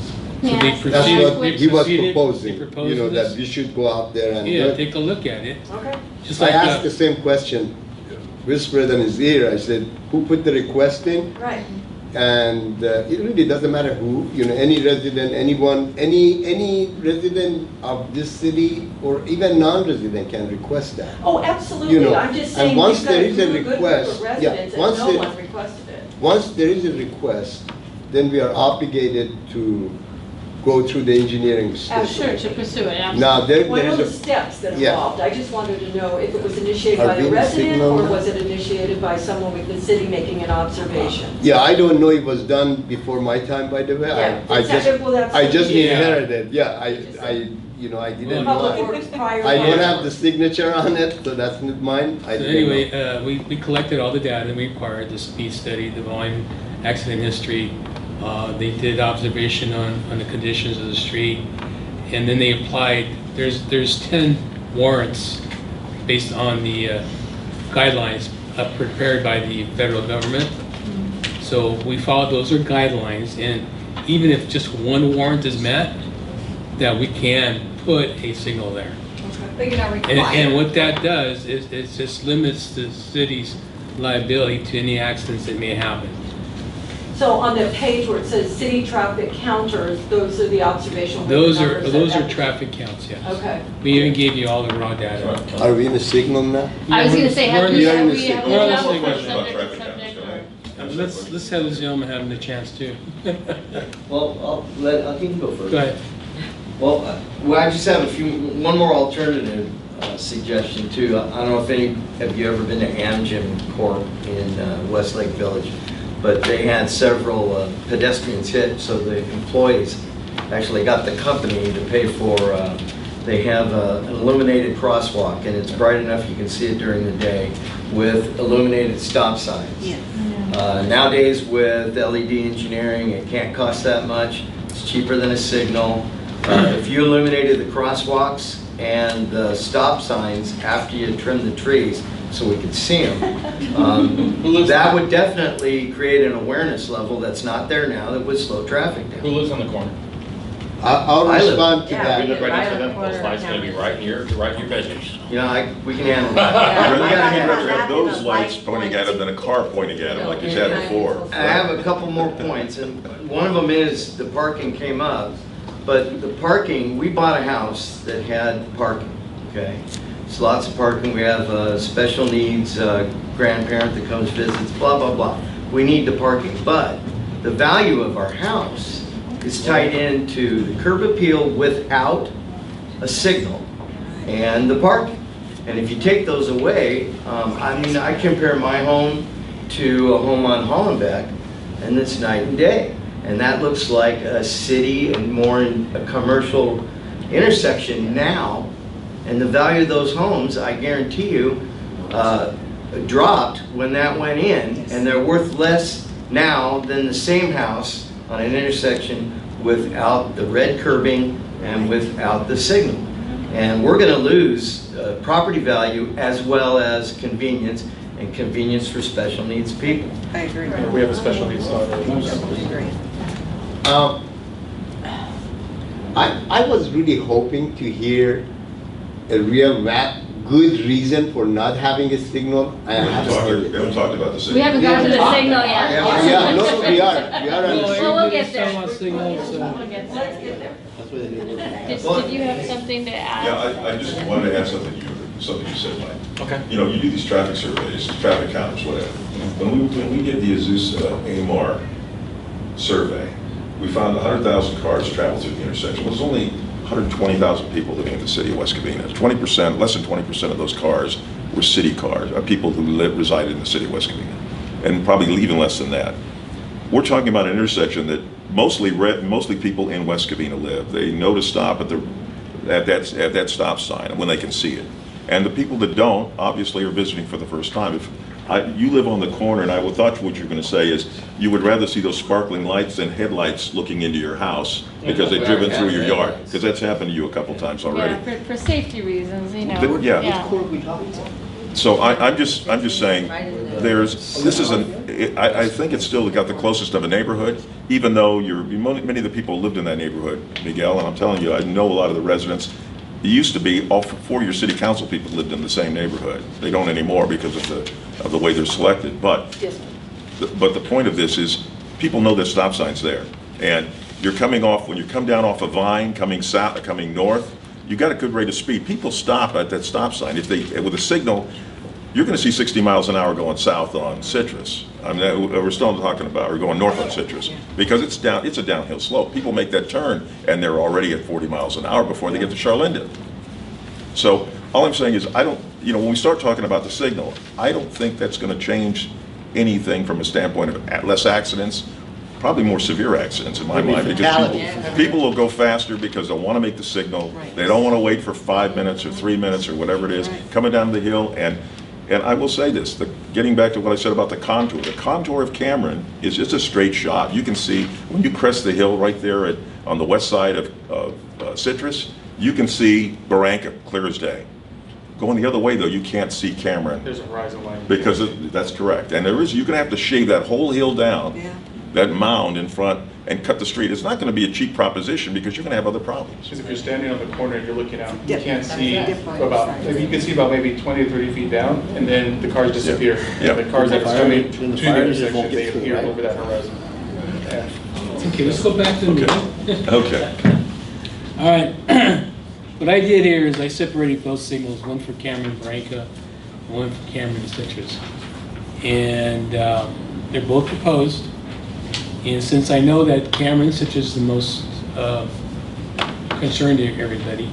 So they Yeah. That's what they he was proceeded- proposing, they proposed you know, this. that we should go out there and Yeah, look. take a look at it. Okay. Just I like asked the same question, whispered in his ear, I said, who put the request in? Right. And it really doesn't matter who, you know, any resident, anyone, any resident of this city or even non-resident can request that. Oh, You absolutely, know, I'm just and saying, once you've got there a is a good group request, of yeah, residents and once no there- one requested it. Once there is a request, then we are obligated to go through the engineering steps. Sure, to pursue it, absolutely. Now, there What are the is a, steps that Yeah. involved? I just wanted to know if it was initiated Are by we a resident, signal or now? was it initiated by someone with the city making an observation? yeah, I don't know, it was done before my time, by the way. Yeah, I just, well, that's- I just Yeah. inherited, yeah, I, you know, I didn't Public know. Works prior. I don't to- have the signature on it, so that's not mine. I So didn't anyway, know. we collected all the data we required, the speed study, the volume, accident history. They did observation on the conditions of the street, and then they applied, there's 10 warrants based on the guidelines prepared by the federal government. So we followed, those are guidelines, and even if just one warrant is met, that we can put a signal there. But you're not And required. what that does is it just limits the city's liability to any accidents that may happen. So on the page where it says city traffic counters, those are the observational Those numbers are that- traffic counts, yes. Okay. We even gave you all the raw data. Are we in a signal now? I was gonna say, have We're- we, we're in have the we, signal. have we We're in the done signal. one Question about subject to traffic subject, counts, or? Let's have the gentleman having a chance too. Well, he can go first. Go ahead. Well, I just have one more alternative suggestion too. I don't know if any of you ever been to Amgen Corp in Westlake Village, but they had several pedestrians hit, so the employees actually got the company to pay for, they have an illuminated crosswalk, and it's bright enough you can see it during the day, with illuminated stop signs. Nowadays with LED engineering, it can't cost that much. It's cheaper than a signal. If you illuminated the crosswalks and the stop signs after you trim the trees so we could see them, that would definitely create an awareness level that's not there now that would slow traffic down. Who lives on the corner? I'll respond to Yeah, that. We live right next to right on them. the corner Those of lights gonna be right here, right in your bedroom. You know, we can handle I'd that. rather have those lights pointing at him than a car pointing at him like he's had before. I have a couple more points, and one of them is the parking came up, but the parking, we bought a house that had parking, okay? It's lots of parking. We have a special needs grandparent that comes visits, blah, blah, blah. We need the parking, but the value of our house is tied into the curb appeal without a signal and the parking. And if you take those away, I mean, I compare my home to a home on Hollenbeck, and it's night and day. And that looks like a city and more in a commercial intersection now. And the value of those homes, I guarantee you, dropped when that went in, and they're worth less now than the same house on an intersection without the red curbing and without the signal. And we're going to lose property value as well as convenience, and convenience for special needs people. I agree. We have a special needs daughter. I was really hoping to hear a real good reason for not having a signal. We haven't talked about the We signal. haven't gotten to the signal yet. Yeah, no, we are. Well, we'll get there. We'll get there. That's what they do. Did you have something to add? Yeah, I just wanted to add something you said, Mike. Okay. You know, you do these traffic surveys, traffic counters, whatever. When we did the Azusa AMR survey, we found 100,000 cars traveled through the intersection. Well, there's only 120,000 people living in the city of West Covina. 20%, less than 20% of those cars were city cars, people who resided in the city of West Covina, and probably even less than that. We're talking about an intersection that mostly people in West Covina live. They know to stop at that stop sign when they can see it. And the people that don't, obviously, are visiting for the first time. If you live on the corner, and I thought what you're going to say is you would rather see those sparkling lights than headlights looking into your house because they've driven through your yard. Because that's happened to you a couple times already. Yeah, for safety reasons, you know. But, yeah. So I'm just saying, I think it's still got the closest of a neighborhood, even though many of the people lived in that neighborhood, Miguel, and I'm telling you, I know a lot of the residents. It used to be all four of your city council people lived in the same neighborhood. They don't anymore because of the way they're selected. But the point of this is people know there's stop signs there, and when you come down off of Vine, coming south, coming north, you got a good rate of speed. People stop at that stop sign. If with a signal, you're going to see 60 miles an hour going south on Citrus. I mean, we're still talking about, or going north on Citrus, because it's a downhill slope. People make that turn, and they're already at 40 miles an hour before they get to Charlinden. So all I'm saying is, when we start talking about the signal, I don't think that's going to change anything from a standpoint of less accidents, probably more severe accidents in my mind, because people will go faster because they'll want to make the signal. They don't want to wait for 5 minutes or 3 minutes or whatever it is, coming down the hill. And I will say this, getting back to what I said about the contour of Cameron is just a straight shot. You can see, when you crest the hill right there on the west side of Citrus, you can see Barranca clear as day. Going the other way, though, you can't see Cameron. There's a horizon line. Because that's correct. And you're going to have to shave that whole hill down, that mound in front, and cut the street. It's not going to be a cheap proposition because you're going to have other problems. Because if you're standing on the corner and you're looking out, you can't see you can see about maybe 20 to 30 feet down, and then the cars disappear. Yeah. The cars that are coming to the intersection, they appear over that horizon. Yeah. Okay, let's go back to the meeting. Okay. All right. What I did here is I separated both signals, one for Cameron Barranca, and one for Cameron Citrus. And they're both proposed. And since I know that Cameron Citrus is the most concern to everybody.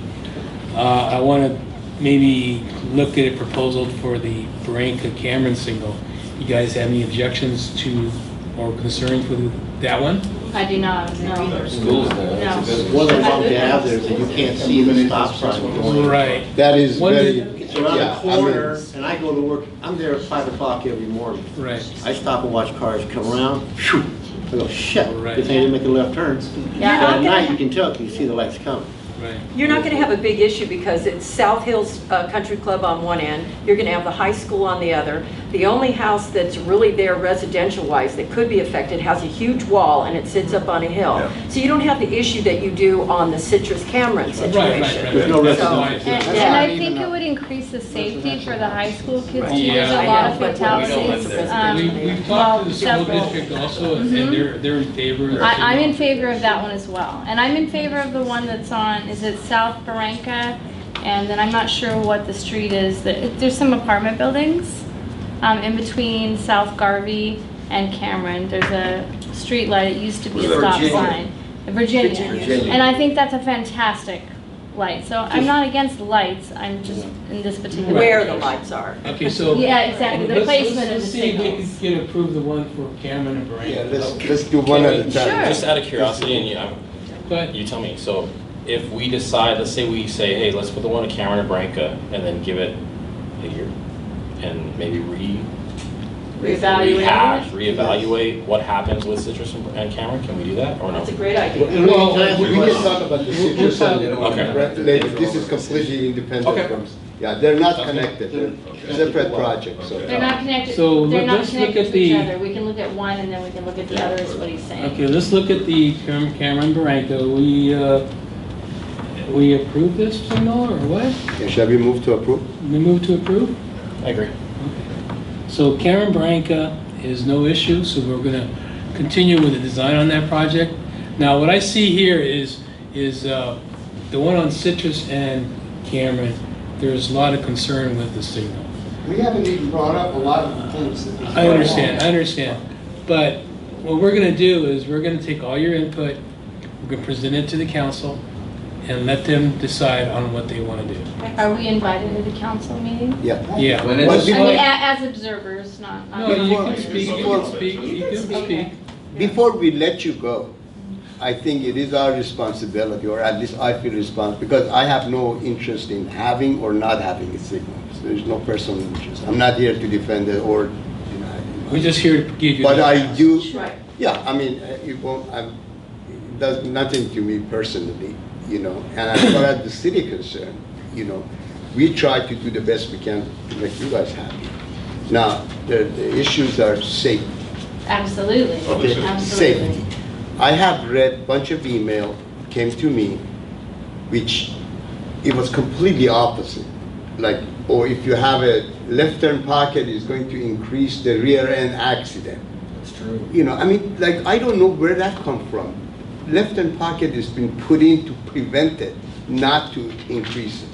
I want to maybe look at a proposal for the Barranca-Cameron signal. You guys have any objections to or concerns with that one? I do not, no. Schools there, that's a good One of the one. problems you have there is that you can't see the stop sign going. Right. That is One very, is- It's around yeah, the I mean, corner, and I go to work, I'm there at 5 o'clock every morning. Right. I stop and watch cars come around, phew, I go, shit, Right. good thing I didn't make a left turn. Yeah. But at night, you can tell, you see the lights coming. Right. You're not going to have a big issue because it's South Hills Country Club on one end, you're going to have the high school on the other. The only house that's really there residential-wise that could be affected has a huge wall and it sits up on a hill. Yeah. So you don't have the issue that you do on the Citrus Cameron situation. Right. There's no That's residential. why- And I think it would increase the safety for the high school kids. too. There's Yeah. a lot of I know, but fatalities. we don't live there. We've talked to the school several. district also, and they're in favor of the I'm in signal. favor of that one as well. And I'm in favor of the one that's on, is it South Barranca? And then I'm not sure what the street is. There's some apartment buildings in between South Garvey and Cameron. There's a street light. It used to be a stop Virginia. sign. Virginia. Virginia. And I think that's a fantastic light. So I'm not against lights. I'm just in this particular. Where the lights are. Okay, so. Yeah, exactly. The let's- placement of let's the see if we signals. can approve the one for Cameron and yeah, Barranca. let's do one at a time. Sure. Just out of curiosity, and But you tell me, so if we decide, let's say we say, hey, let's put the one at Cameron and Branca, and then give it a year, and maybe reevaluate what happens with Citrus and Cameron, can we do that, or no? That's a great idea. Well, we can talk about the citrus and Okay. later. This is completely independent Okay. from, yeah, they're not connected, they're separate projects, so. They're not connected. So They're not let's look connected at to each the- other. We can look at one and then we can look at the other. Is what he's saying. Okay, let's look at the Cameron Barranca. We approve this signal or what? Yeah, shall we move to approve? We move to approve? I agree. So Cameron Barranca is no issue, so we're gonna continue with the design on that project. Now, what I see here is the one on Citrus and Cameron, there's a lot of concern with the signal. We haven't even brought up a lot of the things that. I understand. But what we're gonna do is we're gonna take all your input, we're gonna present it to the council, and let them decide on what they wanna do. Are we invited to the council meeting? Yeah. Yeah. When I it's- mean, as observers, not. No, you can speak, you can speak. Before we let you go, I think it is our responsibility, or at least I feel responsible, because I have no interest in having or not having a signal. So there's no personal interest. I'm not here to defend it or deny it. We're just here to give you. But the I facts. do, Right. yeah, I mean, it won't, it does nothing to me personally, you know. And as far as the city concerned, you know, we try to do the best we can to make you guys happy. Now, the issues are safety. Absolutely. Okay, Absolutely. safety. I have read a bunch of email came to me, which it was completely opposite. Like, or if you have a left turn pocket, it's going to increase the rear end accident. That's true. You know, I mean, like, I don't know where that come from. Left turn pocket has been put in to prevent it, not to increase it.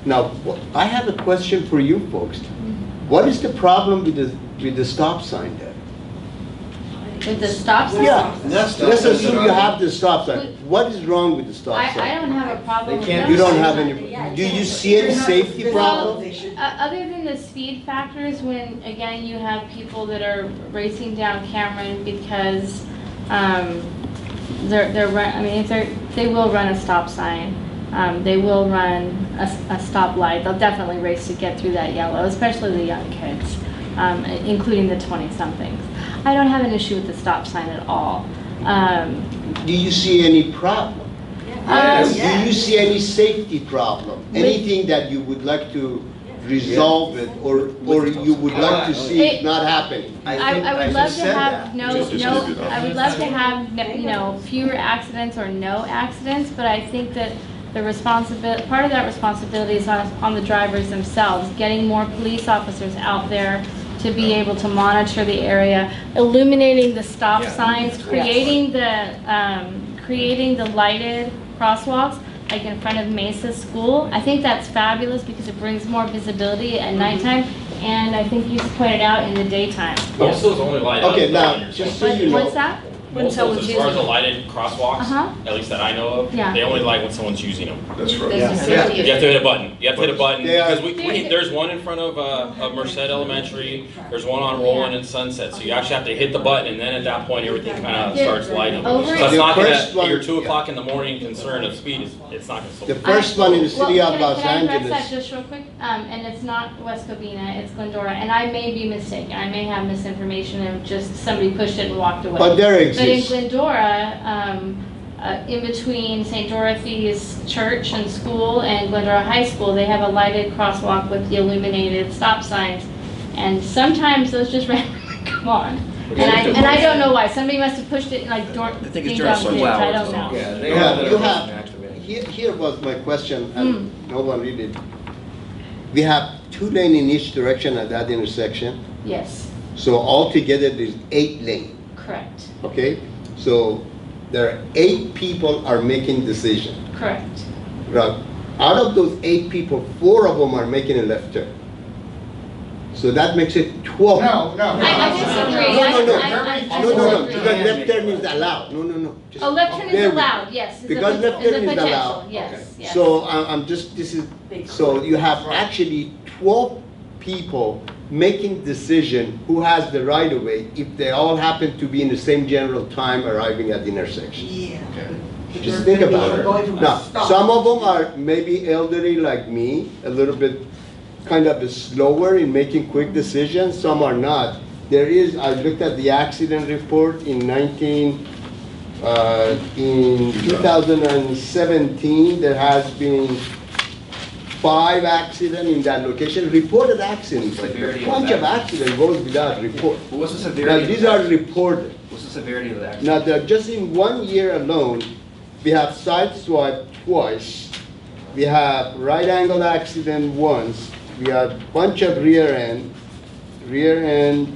Now, I have a question for you folks. What is the problem with the stop sign there? With the stop sign? Yeah, let's assume you have the stop sign. What is wrong with the stop I sign? don't have a problem with that. You don't have any, do you see any safety problem? Other than the speed factors, when, again, you have people that are racing down Cameron because they will run a stop sign. They will run a stop light. They'll definitely race to get through that yellow, especially the young kids, including the 20-somethings. I don't have an issue with the stop sign at all. Do you see any problem? Do you see any safety problem? Anything that you would like to resolve it, or you would like to see it not happening? I would love to have I would love to have, fewer accidents or no accidents, but I think that the part of that responsibility is on the drivers themselves, getting more police officers out there to be able to monitor the area, illuminating the stop signs, creating the lighted crosswalks, like in front of Mesa School. I think that's fabulous because it brings more visibility at nighttime, and I think you pointed out in the daytime. Also, it's only light out. Okay, now, just so you know. What's that? When Most someone's of, as far as the using it. lighted crosswalks, Uh-huh. at least that I know of, Yeah. they only light when someone's using them. That's right. There's a Yeah. safety You have to hit a button. You have to hit a button They are- because there's one in front of Merced Elementary. There's one on Roland and Sunset. So you actually have to hit the button, and then at that point everything kind of starts lighting. So Over- it's The not first gonna one- your 2 o'clock in the morning concern of speed. It's not gonna. The first one in the city Well, of Los can I address Angeles. that just real quick? And it's not West Covina, it's Glendora, and I may be mistaken, I may have misinformation and just somebody pushed it and walked away. But there But in exists. Glendora, in between St. Dorothy's Church and School and Glendora High School, they have a lighted crosswalk with the illuminated stop signs. And sometimes those just randomly come on. And I don't know why, somebody must have pushed it like I think it's ding during dong school kids, I hours. don't know. Yeah, they You have have, that you option have, activated. here was my question, and no one really. We have 2 lanes in each direction at that intersection. Yes, So altogether, there's 8 lanes, correct, okay? So there are 8 people are making decision. correct. Right. Out of those 8 people, 4 of them are making a left turn. So that makes it 12. No, no. I disagree. No, no, no. I No, no, no, disagree. because left turn is allowed. No, no, no. Just Oh, left turn bear is with me. allowed, yes. It's a Because pot- left it's a turn is potential, allowed. yes, yes. So I'm just, this is, so you have actually 12 people making decision who has the right of way if they all happen to be in the same general time arriving at the intersection. Yeah. Just think about Going it. from a Now, stop. some of them are maybe elderly like me, a little bit kind of slower in making quick decisions, some are not. There is, I looked at the accident report in 2017, there has been 5 accidents in that location, reported accidents. A Severity of bunch of that. accidents goes without report. But what's the Now, severity? of these the are accident? reported. What's the severity of the accident? Now, just in 1 year alone, we have sideswipe twice, we have right angle accident once, we have bunch of rear end,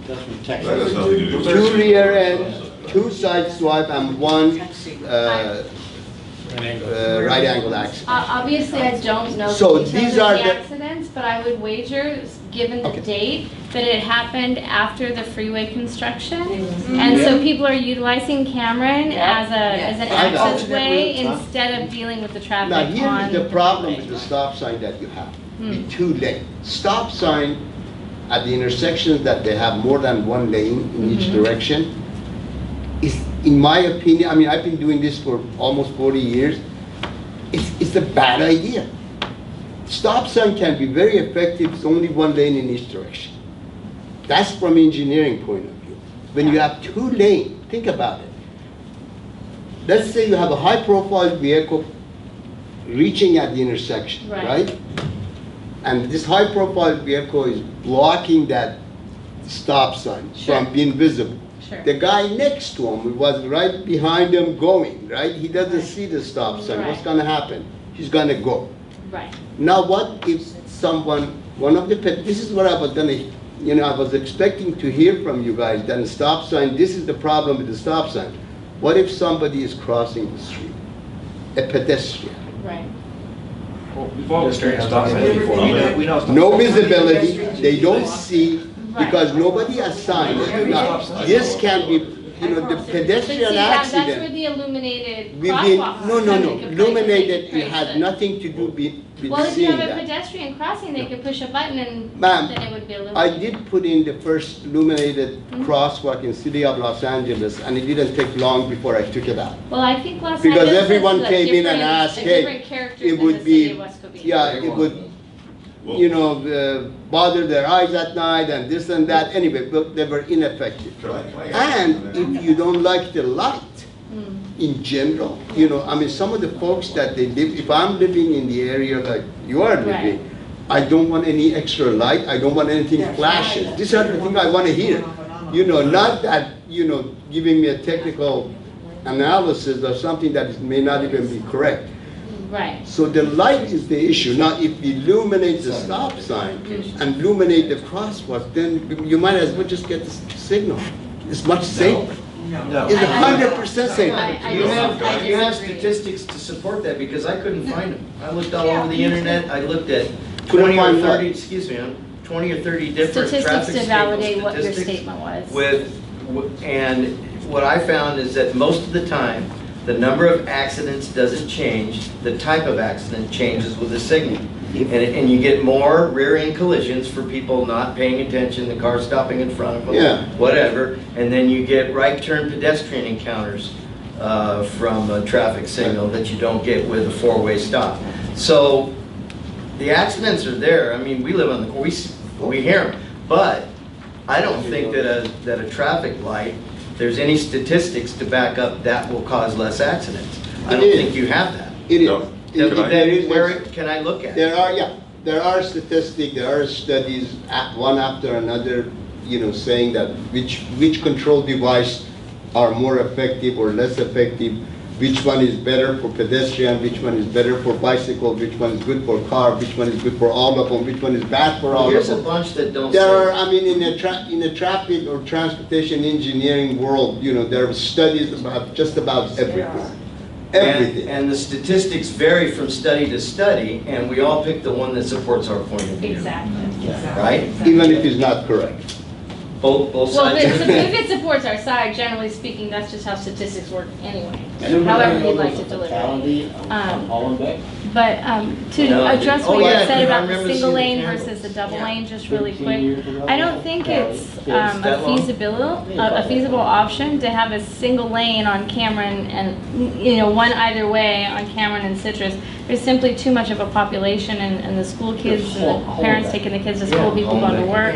That's from That has Texas. nothing to do with. 2 rear end, 2 sideswipe, and 1 right angle accident. Obviously, I don't know So the details these of are the the- accidents, but I would wager, given the Okay. date, that it happened after the freeway construction. And so people are utilizing Cameron as an I know. access way Alternate route, huh? instead of dealing with the traffic Now, on here is the problem freeway. with the stop sign that you have, the 2 lane. Stop sign at the intersections that they have more than 1 lane in each direction is, in my opinion, I mean, I've been doing this for almost 40 years, it's a bad idea. Stop sign can be very effective, it's only 1 lane in each direction. That's from engineering point of view. When you have 2 lanes, think about it. Let's say you have a high-profile vehicle reaching at the intersection, Right. right? And this high-profile vehicle is blocking that stop sign Sure. from being visible. Sure. The guy next to him was right behind him going, right? He doesn't see the stop sign. What's Right. gonna happen? He's gonna go. Right. Now, what if someone, this is what I was gonna, I was expecting to hear from you guys, that the stop sign, this is the problem with the stop sign. What if somebody is crossing the street? A pedestrian. Right. We've all experienced stop signs before. We know stop No signs. visibility, they don't see, because nobody assigned. Now, this can be, the But see, pedestrian that's where accident. the illuminated We've been, crosswalks. no, come no, into play, illuminated, because they it could had trace it. nothing to do with Well, if you seeing have a that. pedestrian crossing, they could push a button and Ma'am, then it would be I illuminated. did put in the first illuminated Mm-hmm. crosswalk in city of Los Angeles, and it didn't take long before I took it out. Well, I think Los Because Angeles everyone is a came in and different- asked, a hey, different character it than would the city be, of West Covina. yeah, it would, bother their eyes at night and this and that. Anyway, but they were ineffective. Can I ask And you if you don't like the light, Mm. in general, some of the folks that they live, if I'm living in the area like you are living, I don't want any extra light, I don't want anything flashing. These are the things I want to hear. Not that, giving me a technical analysis or something that may not even be correct. Right. So the light is the issue. Now, if we illuminate the stop sign and illuminate the crosswalk, then you might as well just get the signal. It's much safer. No. It's 100% safer. You have statistics to support that, because I couldn't find them. I looked all over the internet, I looked at 20 or find what? 30, excuse me, 20 or 30 different Statistics traffic to validate what your statistics statement was. and what I found is that most of the time, the number of accidents doesn't change, the type of accident changes with the signal. And you get more rear-end collisions for people not paying attention, the car stopping in front of them, whatever. And then you get right turn pedestrian encounters from a traffic signal that you don't get with a four-way stop. So the accidents are there. I mean, we live on the, we hear them. But I don't think that a traffic light, there's any statistics to back up that will cause less accidents. I don't think you have that. It is. Where can I look at? There are statistics, there are studies, one after another, saying that which control device are more effective or less effective, which one is better for pedestrian, which one is better for bicycle, which one is good for car, which one is good for all of them, which one is bad for all of them. Here's a bunch that don't. There are, I mean, in the traffic or transportation engineering world, there are studies about just about everything. Everything. And the statistics vary from study to study, and we all pick the one that supports our point of view. Exactly. Right? Even if it's not correct. Both Well, sides. if it supports our side, generally speaking, that's just how statistics work anyway. However you'd like to deliver it. But to address what you said about the single lane versus the double lane, just really quick, I don't think it's a feasible option to have a single lane on Cameron and, one either way on Cameron and Citrus. There's simply too much of a population and the school kids and the parents taking the kids to school, people going to work.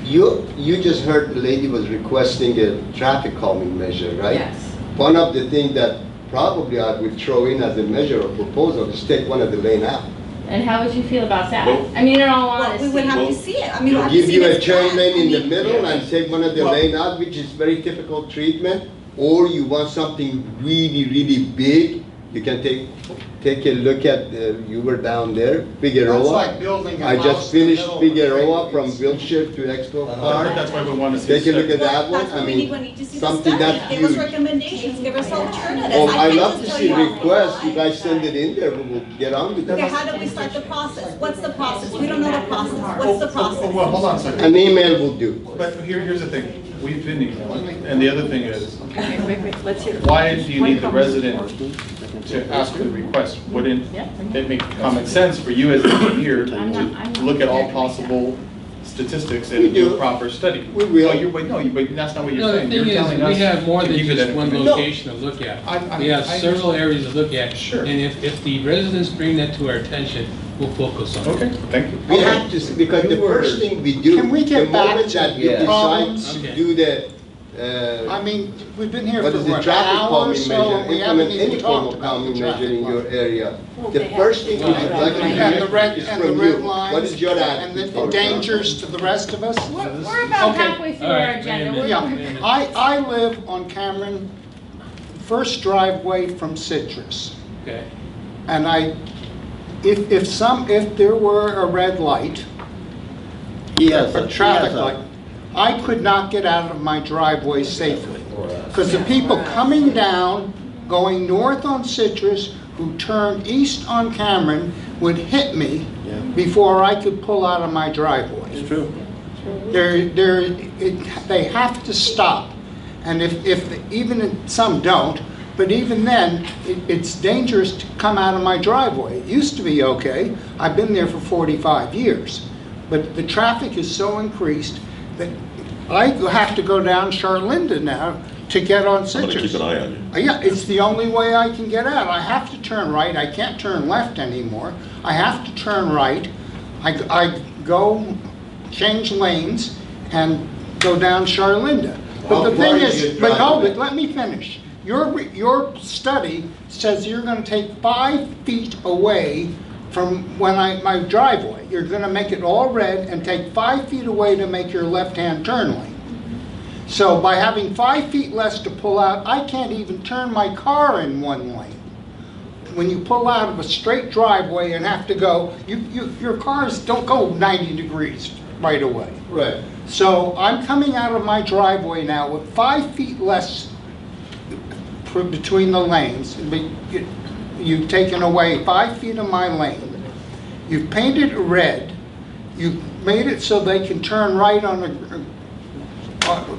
You just heard the lady was requesting a traffic calming measure, right? Yes. One of the things that probably I would throw in as a measure or proposal is take one of the lane out. And how would you feel about that? I mean, in all honesty. We would have to see it. I mean, we have to Give see you a this turn plan. lane in the middle and take one of the lane out, which is very typical treatment. Or you want something really, really big, you can take a look at, you were down there, Figueroa. That's like building a I house just in the finished middle of the Figueroa street. from Wilshire to Expo Park. That's why we want to see. Take a look at that one. That's I what we mean, need to see the something study. that Give us huge. recommendations, give us alternatives. Oh, I I can't love just to tell see you all. requests. You guys send it in there, we will get on with Okay, that. how do we start the process? What's the process? We don't know the process. What's the process? Well, hold on a second. An email will do. But here's the thing, we've been emailing, and the other thing is, Wait, let's hear. why do you need the resident to ask for the request? Wouldn't it make common sense for you as an engineer to look at all possible statistics and do a proper study? We will. But that's not what you're No, the saying. thing You're telling is, we us have more to than keep it just at a one committee. location to look at. We have several areas to look at. Sure. And if the residents bring that to our attention, we'll focus on it. Okay, thank you. We have to, because the first thing we do, Can we get the back moment to that we the decide problems? to do the, I mean, we've been here what for is the what, an traffic hour or calming so, measure, and we haven't implement any even form talked of about the calming measure in your traffic area. The first thing we should like to And the red, hear is and the from red you. lines. What is your And attitude? the dangers to the rest of us. We're about Okay. halfway through All our right, agenda. wait a Yeah, minute. I live on Cameron, first driveway from Citrus. Okay. And if there were a red light, a traffic light, I could not get out of my driveway safely. Because the people coming down, going north on Citrus, who turned east on Cameron, would hit me before I could pull out of my driveway. It's true. They have to stop. And even some don't, but even then, it's dangerous to come out of my driveway. It used to be okay. I've been there for 45 years. But the traffic is so increased that I have to go down Charlinda now to get on I'm Citrus. gonna keep an eye on you. Yeah, it's the only way I can get out. I have to turn right. I can't turn left anymore. I have to turn right. I go change lanes and go down Charlinda. But the thing is, but hold it, let me finish. Your study says you're going to take 5 feet away from my driveway. You're going to make it all red and take 5 feet away to make your left-hand turn lane. So by having 5 feet less to pull out, I can't even turn my car in one lane. When you pull out of a straight driveway and have to go, your cars don't go 90 degrees right away. Right. So I'm coming out of my driveway now with 5 feet less between the lanes. You've taken away 5 feet of my lane. You've painted it red. You've made it so they can turn right on the,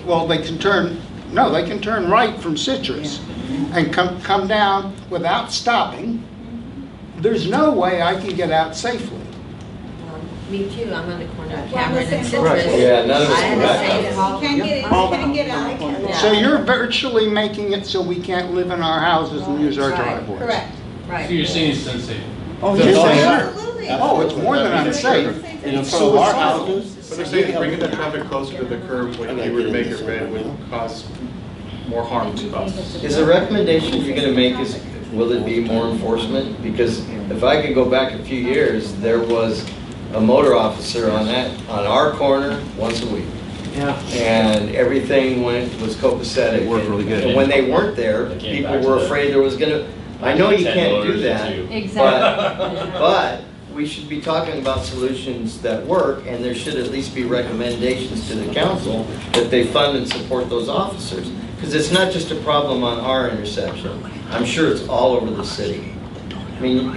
well, they can turn No, they can turn right from Citrus and come down without stopping. There's no way I can get out safely. Me too, I'm on the corner of Well, Cameron and listen, Citrus. Yeah, none of us I had can the back same out. problem. Can't get in, can't get out. Yeah. So you're virtually making it so we can't live in our houses and use our Right. driveways. Correct. Right. So you're saying it's unsafe? Oh, Yes, yes, they they are. are. Absolutely. Oh, it's more than unsafe. And in front of our houses. But they're saying bringing the traffic closer to the curb when you were to make it red would cause more harm to us. Is the recommendation you're gonna make is, will it be more enforcement? Because if I could go back a few years, there was a motor officer on our corner once a week. Yeah. And everything was copacetic. It worked really good. And when they weren't there, They came people back to were the- afraid there was gonna, I know you 10 can't do motors that, too. Exactly. but we should be talking about solutions that work, and there should at least be recommendations to the council that they fund and support those officers. Because it's not just a problem on our intersection. I'm sure it's all over the city. I mean,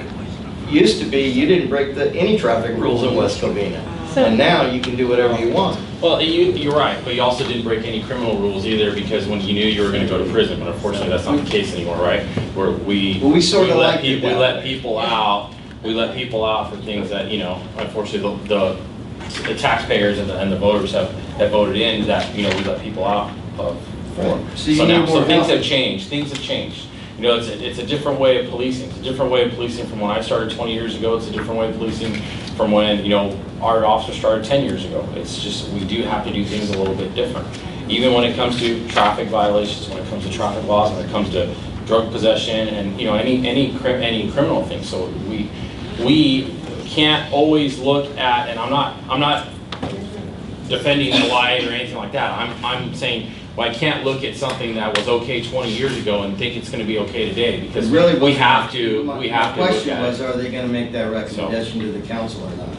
used to be, you didn't break any traffic rules in West Covina. So- And now you can do whatever you want. Well, you're right, but you also didn't break any criminal rules either because when you knew you were going to go to prison, but unfortunately that's not the case anymore, right? Where we Well, we sort of let like it people, we that let way. people out. We let people out for things that, you know, unfortunately the taxpayers and the voters have voted in that, you know, we let people out of for. So you So need now, more so things help. have changed, things have changed. You know, it's a different way of policing. It's a different way of policing from when I started 20 years ago. It's a different way of policing from when, you know, our officer started 10 years ago. It's just, we do have to do things a little bit different. Even when it comes to traffic violations, when it comes to traffic laws, when it comes to drug possession and, you know, any criminal thing. So we can't always look at, and I'm not defending the light or anything like that. I'm saying, well, I can't look at something that was okay 20 years ago and think it's going to be okay today because Really, we have to My look question at was, it. are they gonna make that recommendation to the council or not?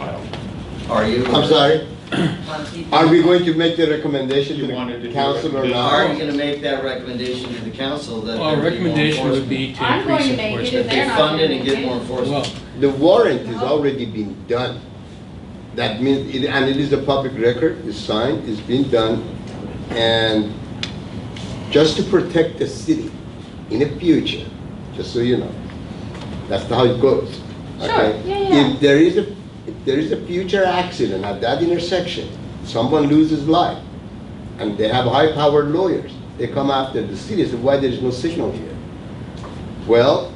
I don't- Are you? I'm sorry, are we going to make the recommendation You to wanted to the do council or it. Are not? you gonna make that recommendation to the council that Well, there our be more recommendation would enforcement? be to I'm going increase to make it if enforcement. That they're they not fund it gonna and get make more it. enforcement? Well, The warrant has already been done. That means, and it is a public record, it's signed, it's been done. And just to protect the city in the future, just so you know, that's how it goes. Sure, Okay? yeah. If there is a future accident at that intersection, someone loses life, and they have high-powered lawyers, they come after the city, say, why there is no signal here? Well,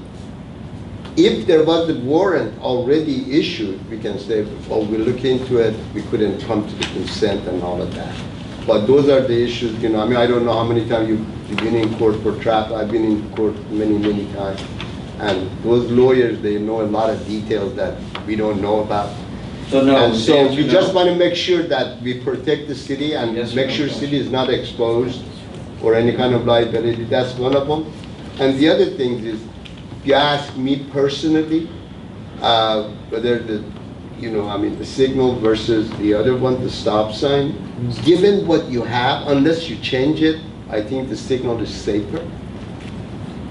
if there was a warrant already issued, we can say, well, we'll look into it, we couldn't come to the consent and all of that. But those are the issues, you know, I mean, I don't know how many times you've been in court for traffic, I've been in court many, many times. And those lawyers, they know a lot of details that we don't know about. So no. And so the answer we no. just want to make sure that we protect the city and Yes, make no sure question. city is not exposed or any kind of liability, that's one of them. And the other thing is, if you ask me personally, whether the, you know, I mean, the signal versus the other one, the stop sign, given what you have, unless you change it, I think the signal is safer.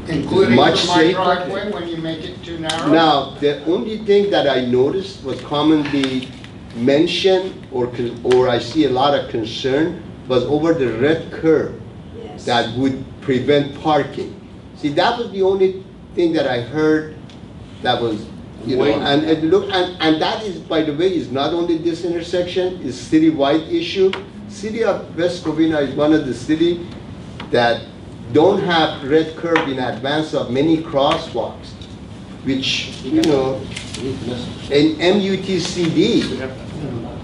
Including Much for my safer. driveway when you make it too narrow? Now, the only thing that I noticed was commonly mentioned, or I see a lot of concern, was over the red curb that would prevent parking. See, that was the only thing that I heard that was, you know, and look, and that is, by the way, is not only this intersection, it's citywide issue. City of West Covina is one of the city that don't have red curb in advance of many crosswalks, which, you know, in MUTCD,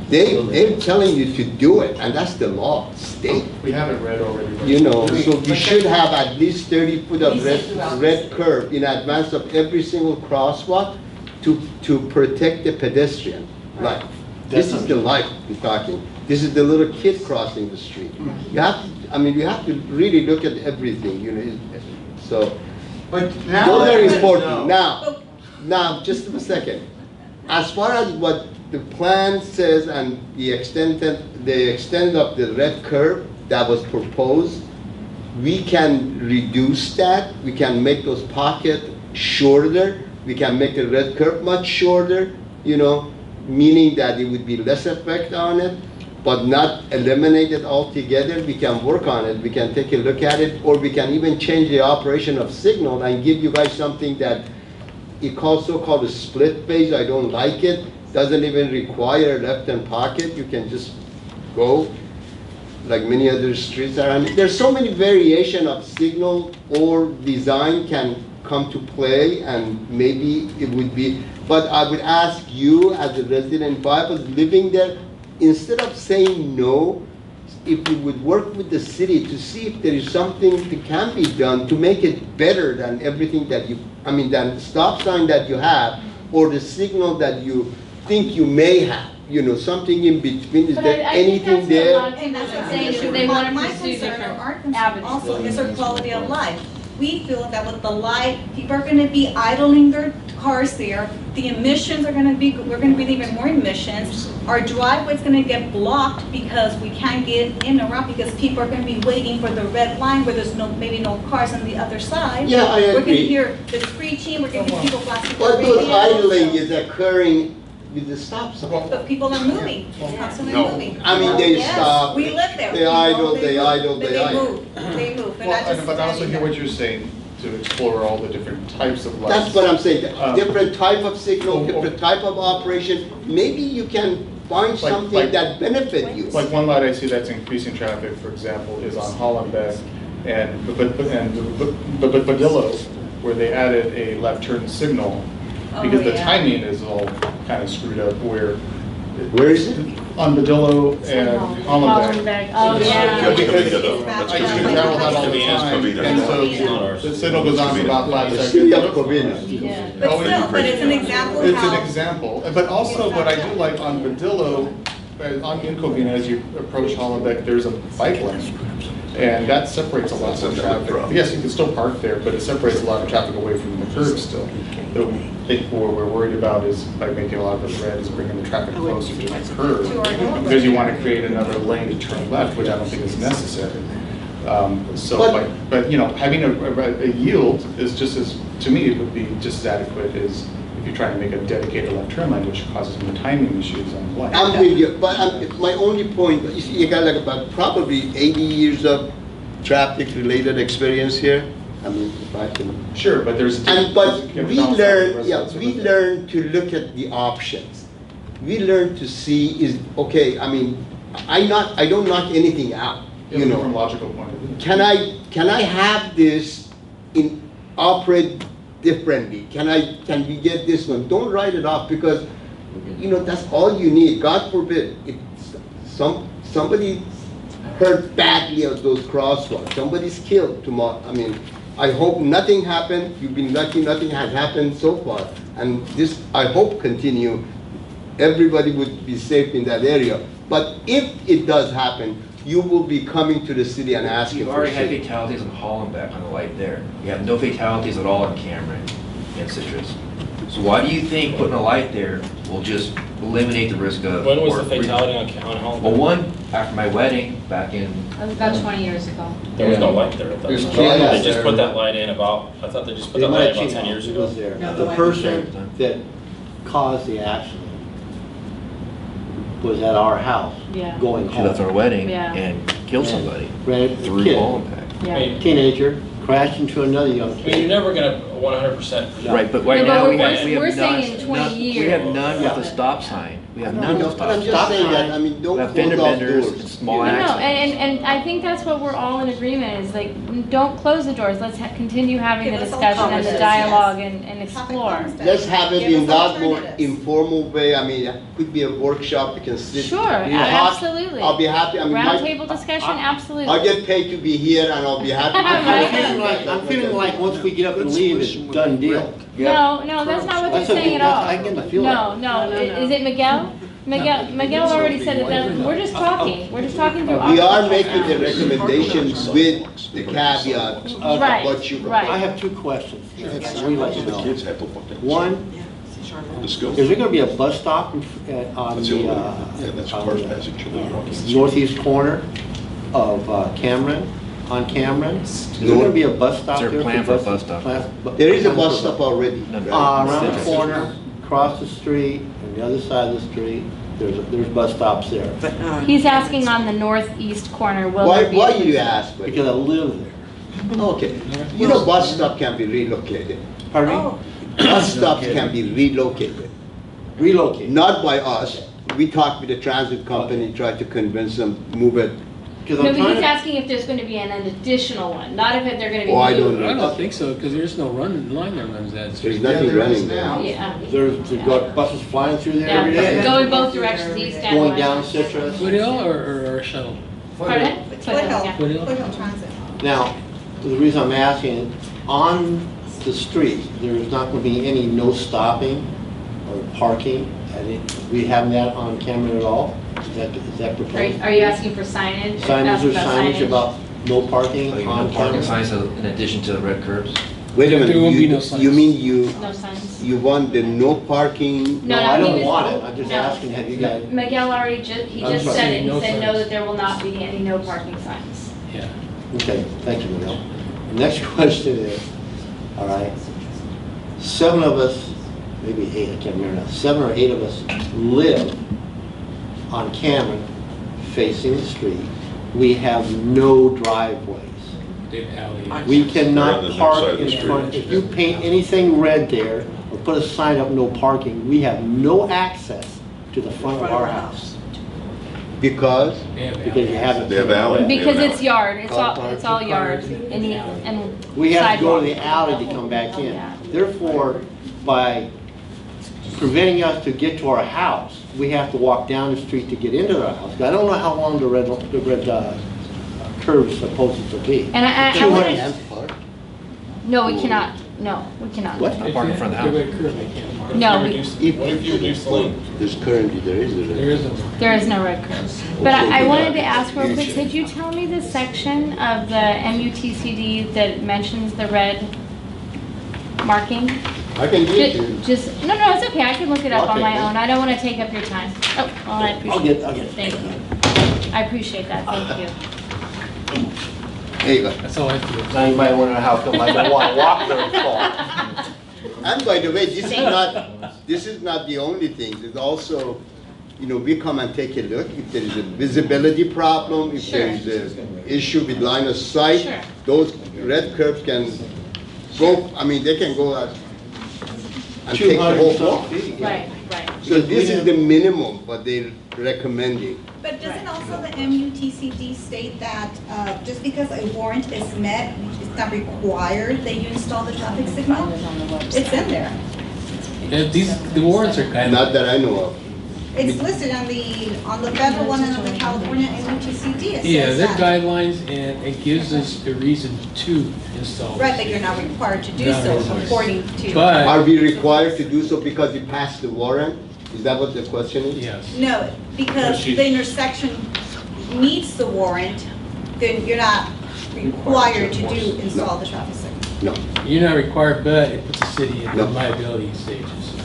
they're telling you to do it, and that's the law, state. We have it red already. You know, so we should have at least 30 foot of red curb in advance of every single crosswalk to protect the pedestrian life. This is the life we're talking. This is the little kid crossing the street. You have to, I mean, you have to really look at everything, you know, so. But now. Those are that- important. Now, just a second. As far as what the plan says and the extent of the red curve that was proposed, we can reduce that. We can make those pockets shorter. We can make the red curve much shorter, you know, meaning that it would be less effect on it. but not eliminate it altogether. We can work on it, we can take a look at it, or we can even change the operation of signal and give you guys something that it calls so-called a split phase. I don't like it. Doesn't even require a left-hand pocket. You can just go like many other streets are. I mean, there's so many variation of signal or design can come to play, and maybe it would be, but I would ask you as a resident Bible living there, instead of saying no, if you would work with the city to see if there is something that can be done to make it better than everything that you, I mean, than the stop sign that you have, or the signal that you think you may have, you know, something in between. Is But there I think anything that's what a there? lot of people are saying, is they want to My pursue concern, or different our concern avenues. also is our quality of life. We feel that with the light, people are gonna be idling their cars there. The emissions are gonna be, we're gonna be even more emissions. Our driveway's gonna get blocked because we can't get in and around because people are gonna be waiting for the red line where there's no, maybe no cars on the other side. Yeah, I We're gonna agree. hear the screeching, we're gonna hear people blasting the But those radio. idling is occurring with the stop sign. But people are moving, constantly No. moving. I mean, they Yes, stop. we live there. They You know, idle, they move, idle, but they idle. They move, they're not Well, just but I also standing hear there. what you're saying, to explore all the different types of lights. That's what I'm saying, Um, different type of signal, oh, different type of operation. Maybe you can find Like- something like- that benefit you. Like one light I see that's increasing traffic, for example, is on Hollenbeck and Badillo, where they added a left turn signal, because the timing is all kind of screwed up where. Where is it? On Badillo and Hollenbeck. Hollenbeck. Oh, yeah. Because That's I used to travel that all the time, and so the signal goes on for about 5 The city of seconds. Covina. Yeah. But still, but it's an example It's how. an example, but also what I do like on Badillo, on in Covina, as you approach Hollenbeck, there's a bike lane. And that separates a lot of traffic. Yes, you can still park there, but it separates a lot of traffic away from the curb still. The thing what we're worried about is by making a lot of it red is bringing the traffic closer to the curb. Because you want to create another lane to turn left, which I don't think is necessary. But you know, having a yield is just as, to me, it would be just as adequate as if you're trying to make a dedicated left turn lane, which causes more timing issues on the light. I'm with you, but my only point, you see, you got like about probably 80 years of traffic-related experience here. I mean, if I can. Sure, but there's. But we learn, yeah, we learn to look at the options. We learn to see is, okay, I mean, I don't knock anything out, you know. From a logical point of view. Can I have this operate differently? Can we get this one? Don't write it off, because, you know, that's all you need. God forbid, if somebody hurt badly at those crosswalks, somebody's killed tomorrow. I mean, I hope nothing happened. You've been lucky, nothing has happened so far. And this, I hope, continue. Everybody would be safe in that area. But if it does happen, you will be coming to the city and asking You've for already had shade. fatalities on Hollenbeck on the light there. You have no fatalities at all on Cameron and Citrus. So why do you think putting a light there will just eliminate the risk of? When was the fatality on Hollenbeck? Well, one, after my wedding, back in, That was about 20 years ago. There was no light there at that There's time. kids They just there. put that light in about, I thought they just put They that might light have about 10 years ago. was there. No, The the person that caused the accident was at our house, Yeah. going she left home. our wedding Yeah. and killed somebody Ran through kid, Hollenbeck. Yeah. teenager, crashed into another young I mean, you're kid. never gonna 100%. Right, but right No, but now, we're- we have we're none, saying in 20 none- we years. have none with a stop sign. We have none with a But I'm stop just sign. saying that, I mean, We don't have close fender off benders doors. and small No, no, accidents. and I think that's what we're all in agreement is, like, don't close the doors. Let's continue having the Give us all discussion and the conversations, dialogue yes. and Topic explore. conversation. Let's have it Give in us that more alternatives. informal way. I mean, it could be a workshop, we can sit. Sure, be hot. absolutely. I'll be happy, I mean, Roundtable discussion, absolutely. I'll get paid to be here and I'll be happy. Right. I'm feeling like once we get up and leave, it's a done deal. No, no, that's not what they're That's what saying at all. I get the feel No, like. no, is it Miguel? Miguel already said that, we're just talking through. We are options. making the recommendations with the caveat of Right, what you. right. I have two questions. We'd like to know. Kids have to put that. One, The skills. is there gonna be a bus stop on That's the, the only- yeah, that's cars passing children. northeast corner of Cameron, on Cameron? Is there gonna be a bus stop Is there? there a plan for a bus stop? There is a bus stop already. None. Around the corner, across the street, on the other side of the street, There's bus stops there. He's asking on the northeast corner, will there be? Why you ask? Because I live there. Okay, you know, bus stop can be relocated. Pardon Oh. me? Bus stops can be relocated, Relocate. not by us. We talked with the transit company, tried to convince them, move it. Because No, I'm but trying he's to, asking if there's going to be an additional one, not if they're going to be. Oh, I moved. don't know. I don't think so, because there's no line that runs that There's street. nothing there is running there. now. Yeah. they've got buses flying through there every Yeah, day. going both directions, east and Going west. down Citrus. Foothill or a shuttle? Pardon? Foothill, Yeah. Foothill? Foothill Transit. Now, the reason I'm asking, on the street, there's not going to be any no stopping or parking. We have that on camera at all? Is that proposed? Are you asking for signage? Signage or About signage about no parking Like on no parking camera? signs in addition to the red curbs? Wait a minute, There won't be no signs. you mean you No signs? want the no parking? No, I he don't was- want it, I'm just no. asking, have you guys? Miguel already he I'm just sorry, said it. He no said no, signs. that there will not be any no parking signs. Yeah. Okay, thank you, Miguel. The next question is, all right, 7 of us, maybe 8, I can't remember now, 7 or 8 of us live on Cameron facing the street. We have no driveways. They've alley. We They're on cannot the next park side of the in street. front. If you paint anything red there or put a sign up, no parking, we have no access to the front of our house Because They have because you alleys. haven't. They have alley. Because Yeah. it's yard, it's Car all park, yard, and We have to go to the sidewalk. alley to come back in. Yeah. Therefore, by preventing us to get to our house, we have to walk down the street to get into our house. I don't know how long the red curve is supposed to be. And I 200 wanted, no, we cannot, we cannot. What? No parking in front of the If house. you have a curve, they can't park. No, there's currently, there is a. There is no. there is no red curve. But I wanted to ask real quick, could you tell me the section of the MUTCD that mentions the red marking? I can give it to you. Just, no, it's okay, I can look it up on Okay, my then. own, I don't want to take up your time. Oh, well, I appreciate it. I'll get it. Thank you. I appreciate that, thank you. There you go. That's all I feel. Now you might wonder how come I don't want to walk very far. And by the way, this is not the only thing. There's also, you know, we come and take a look. If there is a visibility problem, if there is an issue with line of sight, Sure. those red curves can go, I mean, they can go out and take the whole 200 block. some feet. Right. So this is the minimum, what they're recommending. But doesn't also the MUTCD state that just because a warrant is met, it's not required that you install the traffic signal? It's in there. Yeah, the warrants are kind Not of, that I know of. It's listed on the federal one and on the California MUTCD. It yeah, says they're that. guidelines and it gives us a reason to install. Right, but you're not required to do Not so required. according to. But, Are we required to do so because you passed the warrant? Is that what the question is? yes. No, because the intersection meets the warrant, then you're not required to install the traffic signal. No. You're not required, but it puts the city in No. liability stages.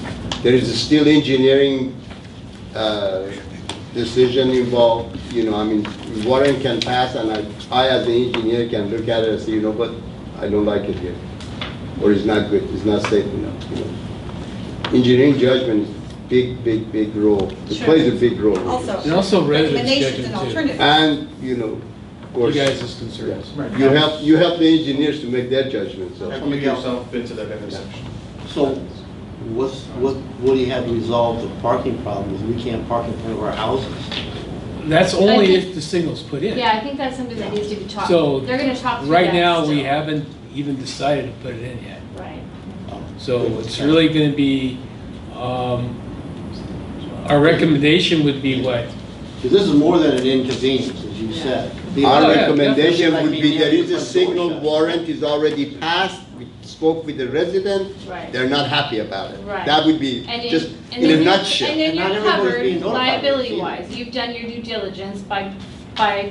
There is still engineering decision involved, you know, I mean, warrant can pass and I as the engineer can look at it and say, you know, but I don't like it here. Or it's not good, it's not safe enough, you know. Engineering judgment is big role. It Sure. plays a big role. Also, And also residents recommendations and judgment too. alternatives. And, you know, of You course, guys' concerns. you help the engineers to make their judgment, so. Have you yourself been to that intersection? So what do you have to resolve the parking problem is we can't park in front of our houses? That's only think- if the signal's put in. Yeah, I think that's something that needs to be talked. So, They're gonna talk through right that now, we still. haven't even decided to put it in yet. Right. So it's really gonna be, our recommendation would be what? Because this is more than an inconvenience, as you said. Our Oh, yeah, recommendation definitely. would be there is a Like signal being warrant is already passed, we spoke with the resident, Right. they're not happy about it. Right. That would be And just and in a then you're- nutshell. And then And not you're everybody's being covered notified. liability-wise. You've done your due diligence by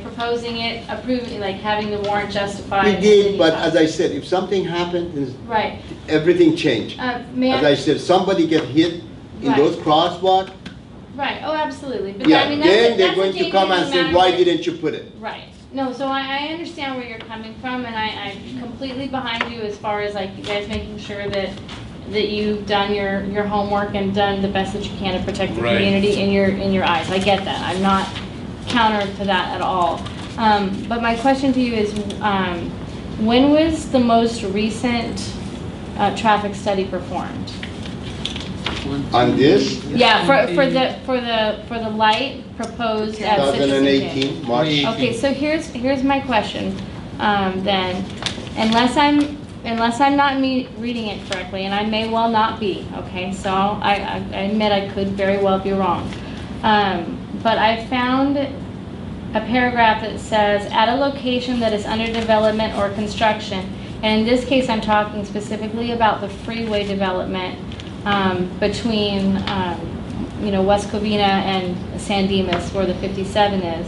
proposing it, approving, like having the warrant justified. We and did, then but you- as I said, if something happened, Right. everything changed. May As I I, said, somebody get hit in Right. those crosswalks, right, oh, absolutely. But yeah, I mean, that's a- then they're that's a going to come and genuine say, matter why that- didn't you put it? Right. No, so I understand where you're coming from, and I'm completely behind you as far as like you guys making sure that that you've done your homework and done the best that you can to protect the Right. community in your eyes. I get that. I'm not counter to that at all. But my question to you is, when was the most recent traffic study performed? On this, Yeah, for the light proposed at Citrus and King. 2018, March. Okay, so here's my question, then. Unless I'm not reading it correctly, and I may well not be, okay? So I admit I could very well be wrong. But I found a paragraph that says, at a location that is under development or construction, and in this case I'm talking specifically about the freeway development between West Covina and San Dimas, where the 57 is.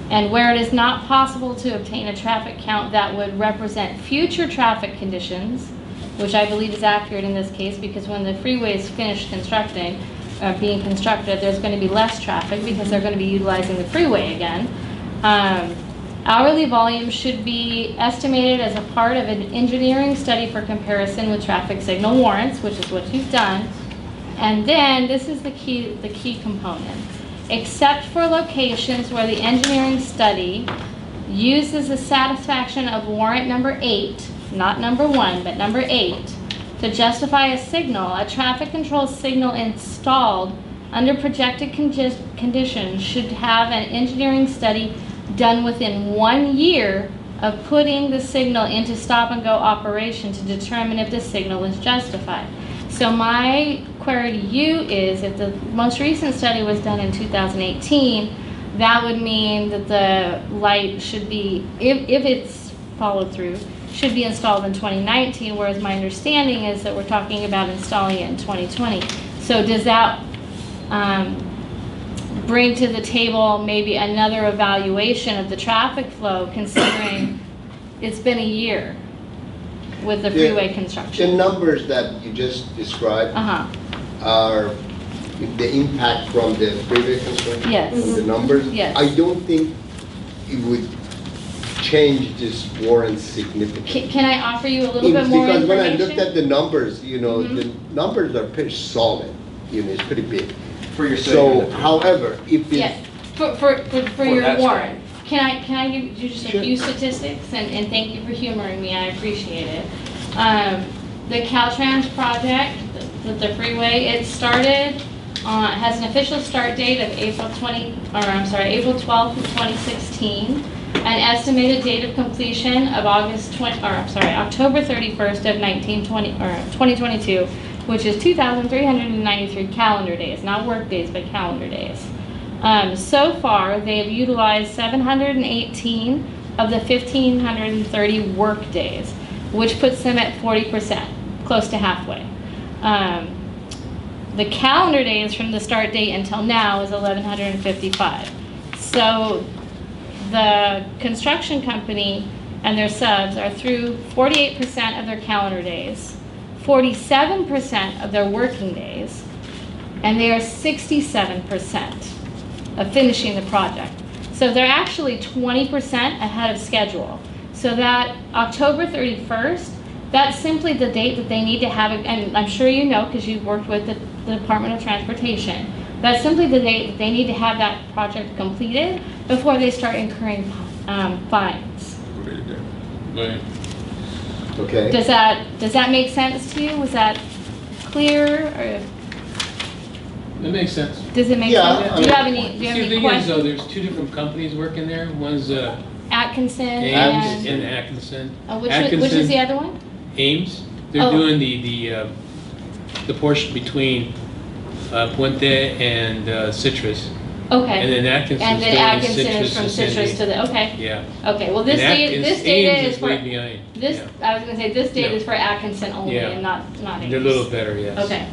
And where it is not possible to obtain a traffic count that would represent future traffic conditions, which I believe is accurate in this case, because when the freeway is finished being constructed, there's going to be less traffic because they're going to be utilizing the freeway again. Hourly volume should be estimated as a part of an engineering study for comparison with traffic signal warrants, which is what you've done. And then, this is the key component. Except for locations where the engineering study uses the satisfaction of warrant number 8, not number 1, but number 8, to justify a signal, a traffic control signal installed under projected conditions should have an engineering study done within 1 year of putting the signal into stop-and-go operation to determine if the signal is justified. So my query to you is, if the most recent study was done in 2018, that would mean that the light should be, if it's followed through, should be installed in 2019, whereas my understanding is that we're talking about installing it in 2020. So does that bring to the table maybe another evaluation of the traffic flow, considering it's been a year with the freeway construction? The numbers that you just described are the impact from the freeway construction? Yes. The numbers? Yes. I don't think it would change this warrant significantly. Can I offer you a little bit more Because information? when I looked at the numbers, the numbers are pretty solid, it's pretty big. For your So, study. however, if it, Yes, for your that warrant. Can I give you just a Sure. few statistics, and thank you for humoring me, I appreciate it. The Caltrans project, the freeway, it started, has an official start date of April 12th of 2016, an estimated date of completion of October 31st of 2022, which is 2,393 calendar days, not work days, but calendar days. So far, they have utilized 718 of the 1,530 work days, which puts them at 40%, close to halfway. The calendar days from the start date until now is 1,155. So the construction company and their subs are through 48% of their calendar days, 47% of their working days, and they are 67% of finishing the project. So they're actually 20% ahead of schedule. So that October 31st, that's simply the date that they need to have it, and I'm sure you know because you've worked with the Department of Transportation. That's simply the date that they need to have that project completed before they start incurring fines. Right. okay. Does that make sense to you? Was that clear, or That makes sense. does it make Yeah, sense? I Do you mean- have any See, the thing is, questions? though, there's two different companies working there. One's Atkinson Ames and and Atkinson. which is the other one? Ames, they're Oh. doing the portion between Puente and Citrus. Okay. And then Atkinson's And then doing Atkinson is Citrus from to San Citrus to Diego. the, okay. Yeah. Okay, well, this And data Ames is for, way behind. this, Yeah. I was gonna say, this data Yeah. is for Atkinson only Yeah. and not Ames. They're a little better, yes. Okay.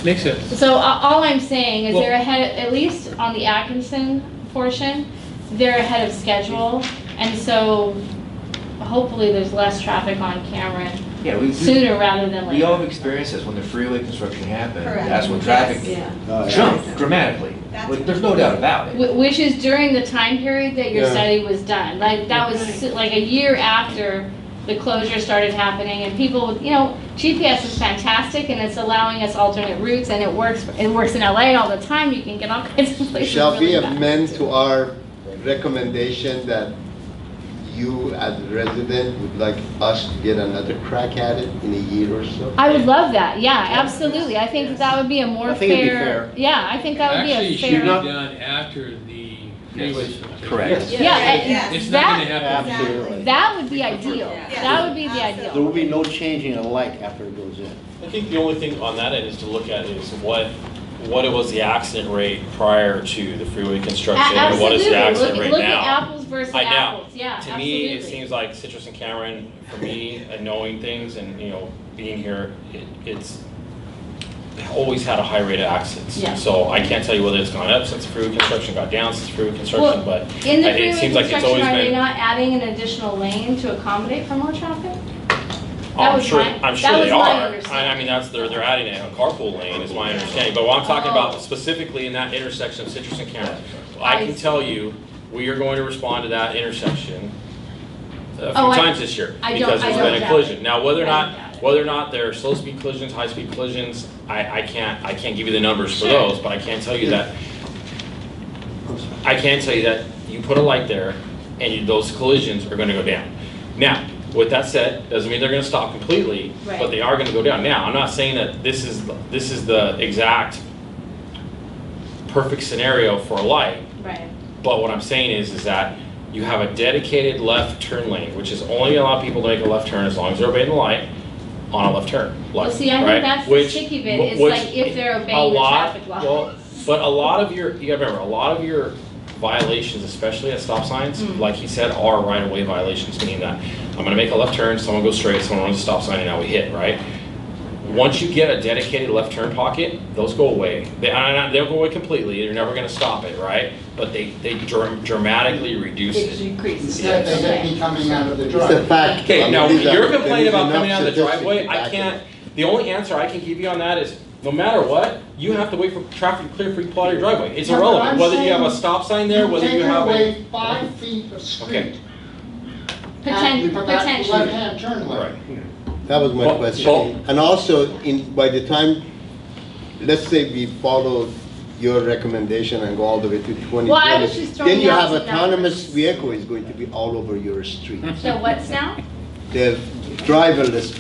Makes sense. So all I'm saying is Well- they're ahead, at least on the Atkinson portion, they're ahead of schedule. And so hopefully there's less traffic on Cameron Yeah, we sooner rather than we all have later. experienced this when the freeway construction happened. Correct. That's when traffic Yes, Oh, yeah. jumped dramatically. Like, there's no doubt about it. Which is during the time period that your Yeah. study was done. Like, that was like a year after the closure started happening, and people, GPS is fantastic, and it's allowing us alternate routes, and it works in LA all the time. You can get all kinds of places Shall we really fast. amend to our recommendation that you as a resident would like us to get another crack at it in a year or so? I would love that, yeah, absolutely. I think that would be a more I think it'd be fair. fair. Yeah, I think that would be Actually, a it should be fair. done after the freeway. Correct. Yeah, and It's not gonna that, happen. Absolutely. that would be ideal. Yeah. That would be the There ideal. will be no changing a light after it goes in. I think the only thing on that end is to look at is what it was the accident rate prior to the freeway construction, and what is the accident rate now? Look at apples versus I know. apples, yeah, To me, it absolutely. seems like Citrus and Cameron, for me, and knowing things and, being here, it's always had a high rate of accidents. Yeah. So I can't tell you whether it's gone up since freeway construction, got down since freeway construction, Well, but in the it freeway seems like it's construction, always are they been. not adding an additional lane to accommodate for more traffic? I'm sure they my are. understanding. I mean, they're adding a carpool lane is my understanding. But what I'm talking about specifically in that intersection of Citrus and Cameron, I can tell you, we are going to respond to that intersection a few times this year. Because there's been a collision. Now, whether or not they're slow speed collisions, high speed collisions, I can't give you the numbers for those, but I can tell you that you put a light there and those collisions are gonna go down. Now, with that said, doesn't mean they're gonna stop completely, Right. but they are gonna go down. Now, I'm not saying that this is the exact perfect scenario for a light, Right. but what I'm saying is that you have a dedicated left turn lane, which is only allow people to make a left turn as long as they're obeying the light on a left turn. Well, see, I think right? that's the Which- sticky bit, is which like if they're a obeying the lot- traffic law. Well, but a lot of you gotta remember, a lot of your violations, especially at stop signs, like he said, are right-of-way violations, meaning that I'm gonna make a left turn, someone goes straight, someone runs a stop sign, and now we hit, right? Once you get a dedicated left turn pocket, those go away. They'll go away completely, you're never gonna stop it, right? But they dramatically reduce It it. decreases. Instead, they get me coming out of the It's a driveway. fact. I Okay, mean, now, these are- you're there complaining is about enough coming out of the statistics driveway, to I back it can't, up. the only answer I can give you on that is, no matter what, you have to wait for traffic to clear for you to pull out of your driveway. It's Yeah, but irrelevant, I'm whether you have a saying stop sign there, whether you have take a. away 5 feet of street. And you put that Potentially. left-hand turn lane. Right. That was my Well, question. And also, by the time, let's say we follow your recommendation and go all the way to 2020, Well, I was just throwing then you out have some autonomous numbers. vehicle is going to be all over your street. So what's now? The driverless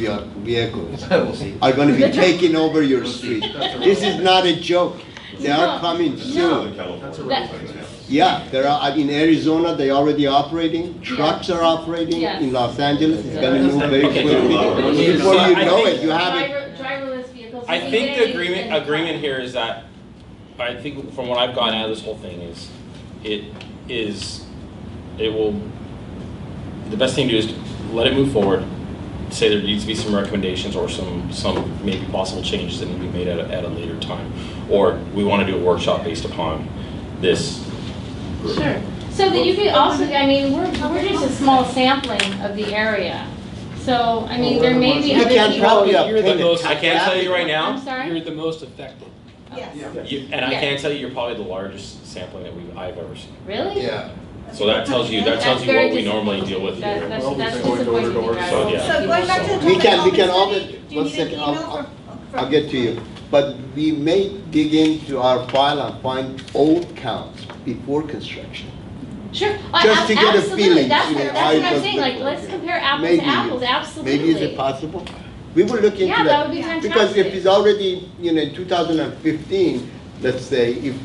vehicles We'll see. are going to be taking over your street. This is not a joke. They are coming soon. Southern California, That- things happen. Yeah, there are, in Arizona, they already operating, trucks are operating, Yes. in Los Angeles, it's gonna move very Okay. quickly. Before So you I know think- it, you have it. Driverless vehicles. I you can think get the anything in the agreement car. here is that, I think from what I've gotten out of this whole thing the best thing to do is to let it move forward, say there needs to be some recommendations or some maybe possible changes that need to be made at a later time. Or we want to do a workshop based upon this. Sure. So that you could also, I mean, we're just a small sampling of the area. So, I mean, there may be You other can people. probably You're the obtain most- a I can't tell you right now. I'm sorry? You're the most affected. Yes. And I Yeah. can tell you, you're probably the largest sampling that I've ever seen. Really? Yeah. So that tells you That's what very we normally deal with here. That's Well, that's we've been going door to disappointing. door, guys. so, yeah. So going back to the We traffic can calming all, study, do you one need an second, email I'll get to you. But we may dig into our file and find old counts before construction. Sure. Just to get a Absolutely. feeling, That's you know, what how it I'm was saying, like, different, let's yeah. compare apples Maybe, to apples, absolutely. Maybe is it possible? We will look into Yeah, that. that would be Because if fantastic. it's already, in 2015, let's say, if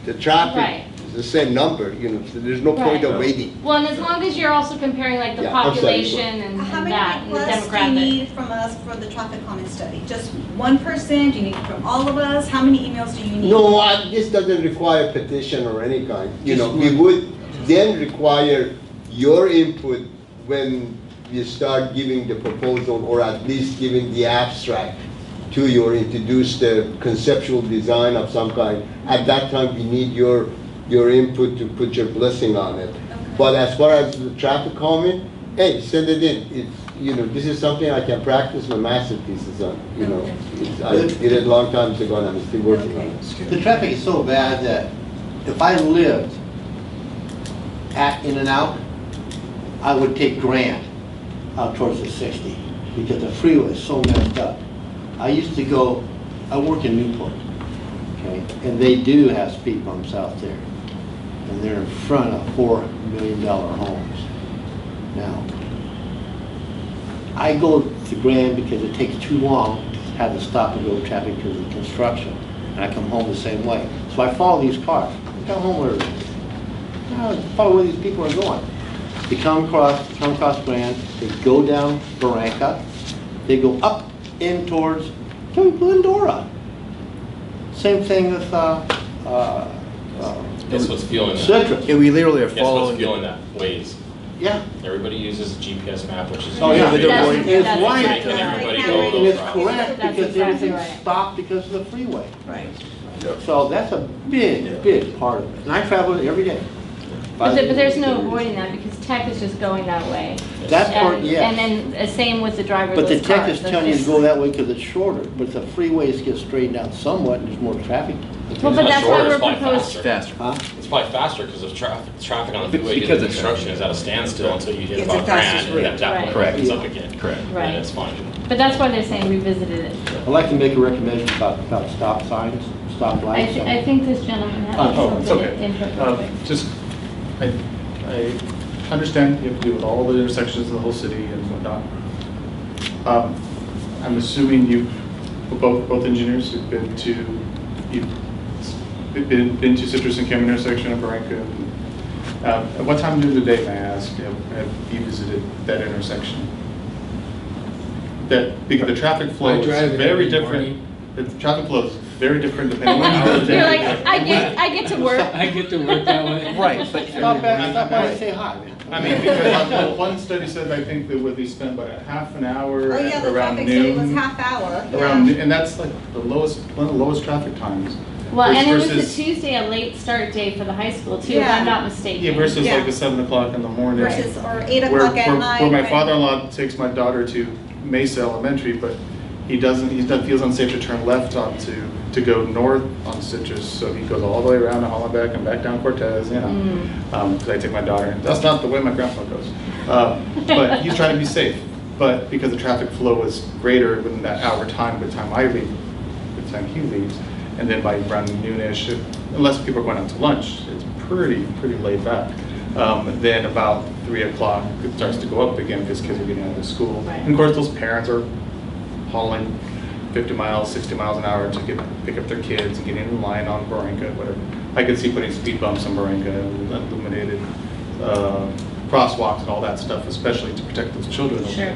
the traffic Right. is the same number, so there's no point of Right. waiting. Well, and as long as you're also comparing like the Yeah, I'm sorry, population and How and many that, and the requests do you demographic. need from us for the traffic calming study? Just 1%? Do you need it from all of us? How many emails do you need? No, this doesn't require petition or any kind. Just We would then require your input when you start giving the proposal, or at least giving the abstract to you, or introduce the conceptual design of some kind. At that time, we need your input to put your blessing on it. But as far as the traffic calming, hey, send it in. This is something I can practice my masterpieces on, I did it a long time ago and I'm still working on it. The traffic is so bad that if I lived at In-N-Out, I would take Grant out towards the 60 because the freeway is so messed up. I used to go, I work in Newport, okay, and they do have speed bumps out there. And they're in front of $4 million homes. Now, I go to Grand because it takes too long to have to stop and go traffic because of the construction. And I come home the same way. So I follow these cars. I come home where, follow where these people are going. They come across Grand, they go down Barranca, they go up in towards Glendora. Same thing with Guess what's fueling that? Citrus. Yeah, we literally are Guess what's following. fueling that? Waze. Yeah. Everybody uses a GPS map, which is. Oh, yeah, but That's- it's right. Making everybody go And it's those routes. correct That's because exactly everything's right. stopped because of the freeway. Right. So that's a big part of it. And I travel it every day. But there's no avoiding that because tech is just going that way. That part, And yes. then same with the driverless But the cars. tech is That's telling you to just- go that way because it's shorter. But if the freeways get straightened out somewhat and there's more traffic. Well, but It's that's not why shorter, we're it's probably proposing. Faster. Huh? It's probably faster because of traffic on the Be- freeway. because The of construction is at a standstill until you hit It's about the fastest Grand, and route. that Right. Correct. opens up again. Correct. Right. And it's fine. But that's why they're saying revisited it. I'd like to make a recommendation about stop signs, stop lights. I think this gentleman has Oh, it's something okay. input. Just, I understand you have to deal with all the intersections of the whole city and whatnot. I'm assuming both engineers have been to Citrus and Cameron intersection of Barranca. At what time during the day, may I ask, have you visited that intersection? Because the traffic flow I is drive it very every different. morning. The traffic flow is very different depending on hour of day. You're like, I get to work. I get to work that way. Right, but Stop by and say hi. I mean, because one study said, I think that what they spent about a half an hour Oh, yeah, the around traffic study was noon. half hour. Around, Yeah. noon, and that's like the lowest, one of the lowest traffic times. Well, and it was Versus- a Tuesday, a late start day for the high school too, if Yeah. I'm not mistaken. Yeah, versus Yeah. like a 7 o'clock in the morning. Versus, or 8 Where, o'clock at where, night. where my when- father-in-law takes my daughter to Mesa Elementary, but he feels unsafe to turn left to go north on Citrus, so he goes all the way around to Hollenbeck and back down Cortez, you know. Because I take my daughter, and that's not the way my grandpa goes. But he's trying to be safe. But because the traffic flow is greater within that hour time, by the time I leave, by the time he leaves, and then by around noonish, unless people are going out to lunch, it's pretty laid back. Then about 3 o'clock, it starts to go up again because kids are getting out of school. Right. And of course, those parents are hauling 50 miles, 60 miles an hour to pick up their kids and getting in line on Barranca, whatever. I could see putting speed bumps on Barranca, illuminated crosswalks and all that stuff, especially to protect those children. Sure.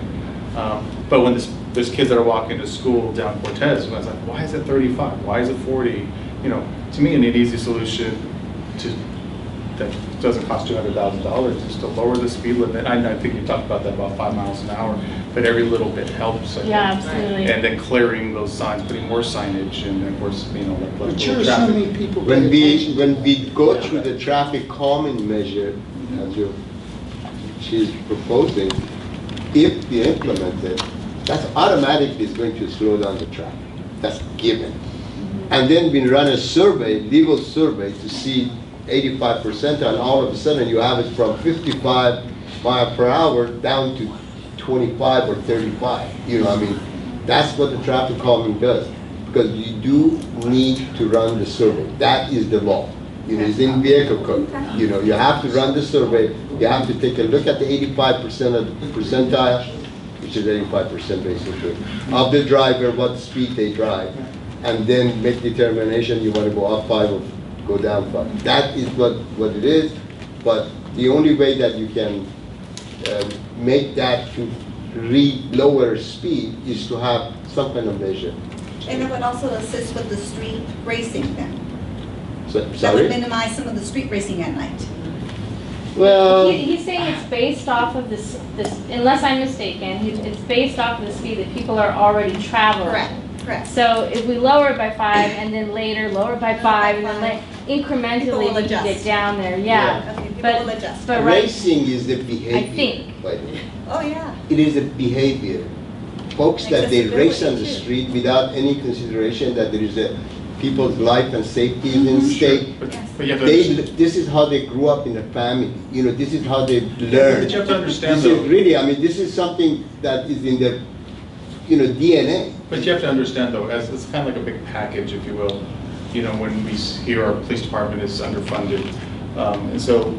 But when there's kids that are walking to school down Cortez, I was like, why is it 35? Why is it 40? You know, to me, an easy solution that doesn't cost $200,000 is to lower the speed limit. I think you talked about that, about 5 miles an hour, but every little bit helps. I think. Yeah, absolutely. And then clearing those signs, putting more signage, and of course, you know, like But little you're traffic. assuming people pay When attention. we go through the traffic calming measure, as she's proposing, if we implement it, that's automatically is going to slow down the traffic. That's given. And then we run a survey, legal survey, to see 85%, and all of a sudden you have it from 55 mile per hour down to 25 or 35. You know, I mean, that's what the traffic calming does. Because you do need to run the survey. That is the law. It is in vehicle code. You know, you have to run the survey. You have to take a look at the 85% of the percentile, which is 85% basically, of the driver, what speed they drive, and then make determination you want to go up 5 or go down 5. That is what it is. But the only way that you can make that to lower speed is to have some kind of measure. And it would also assist with the street racing then. So, That would sorry? minimize some of the street racing at night. Well, He's saying it's based off of this, unless I'm mistaken, it's based off of the speed that people are already traveling. Correct. So if we lower it by 5 and then later lower it by 5 and then People incrementally will we can adjust. get down there, yeah. Okay, people But, will adjust. but right, racing is the behavior. think. by the way. Oh, yeah. It is a behavior. Folks that they race on the Accessibility, too. street without any consideration that there is a people's life and safety is in stake. But you have to This is how they grew up in a family. You know, this is how they learn. But you have to understand This is though. really, I mean, this is something that is in their, you know, DNA. But you have to understand though, as it's kind of like a big package, if you will. You know, when we hear our police department is underfunded, and so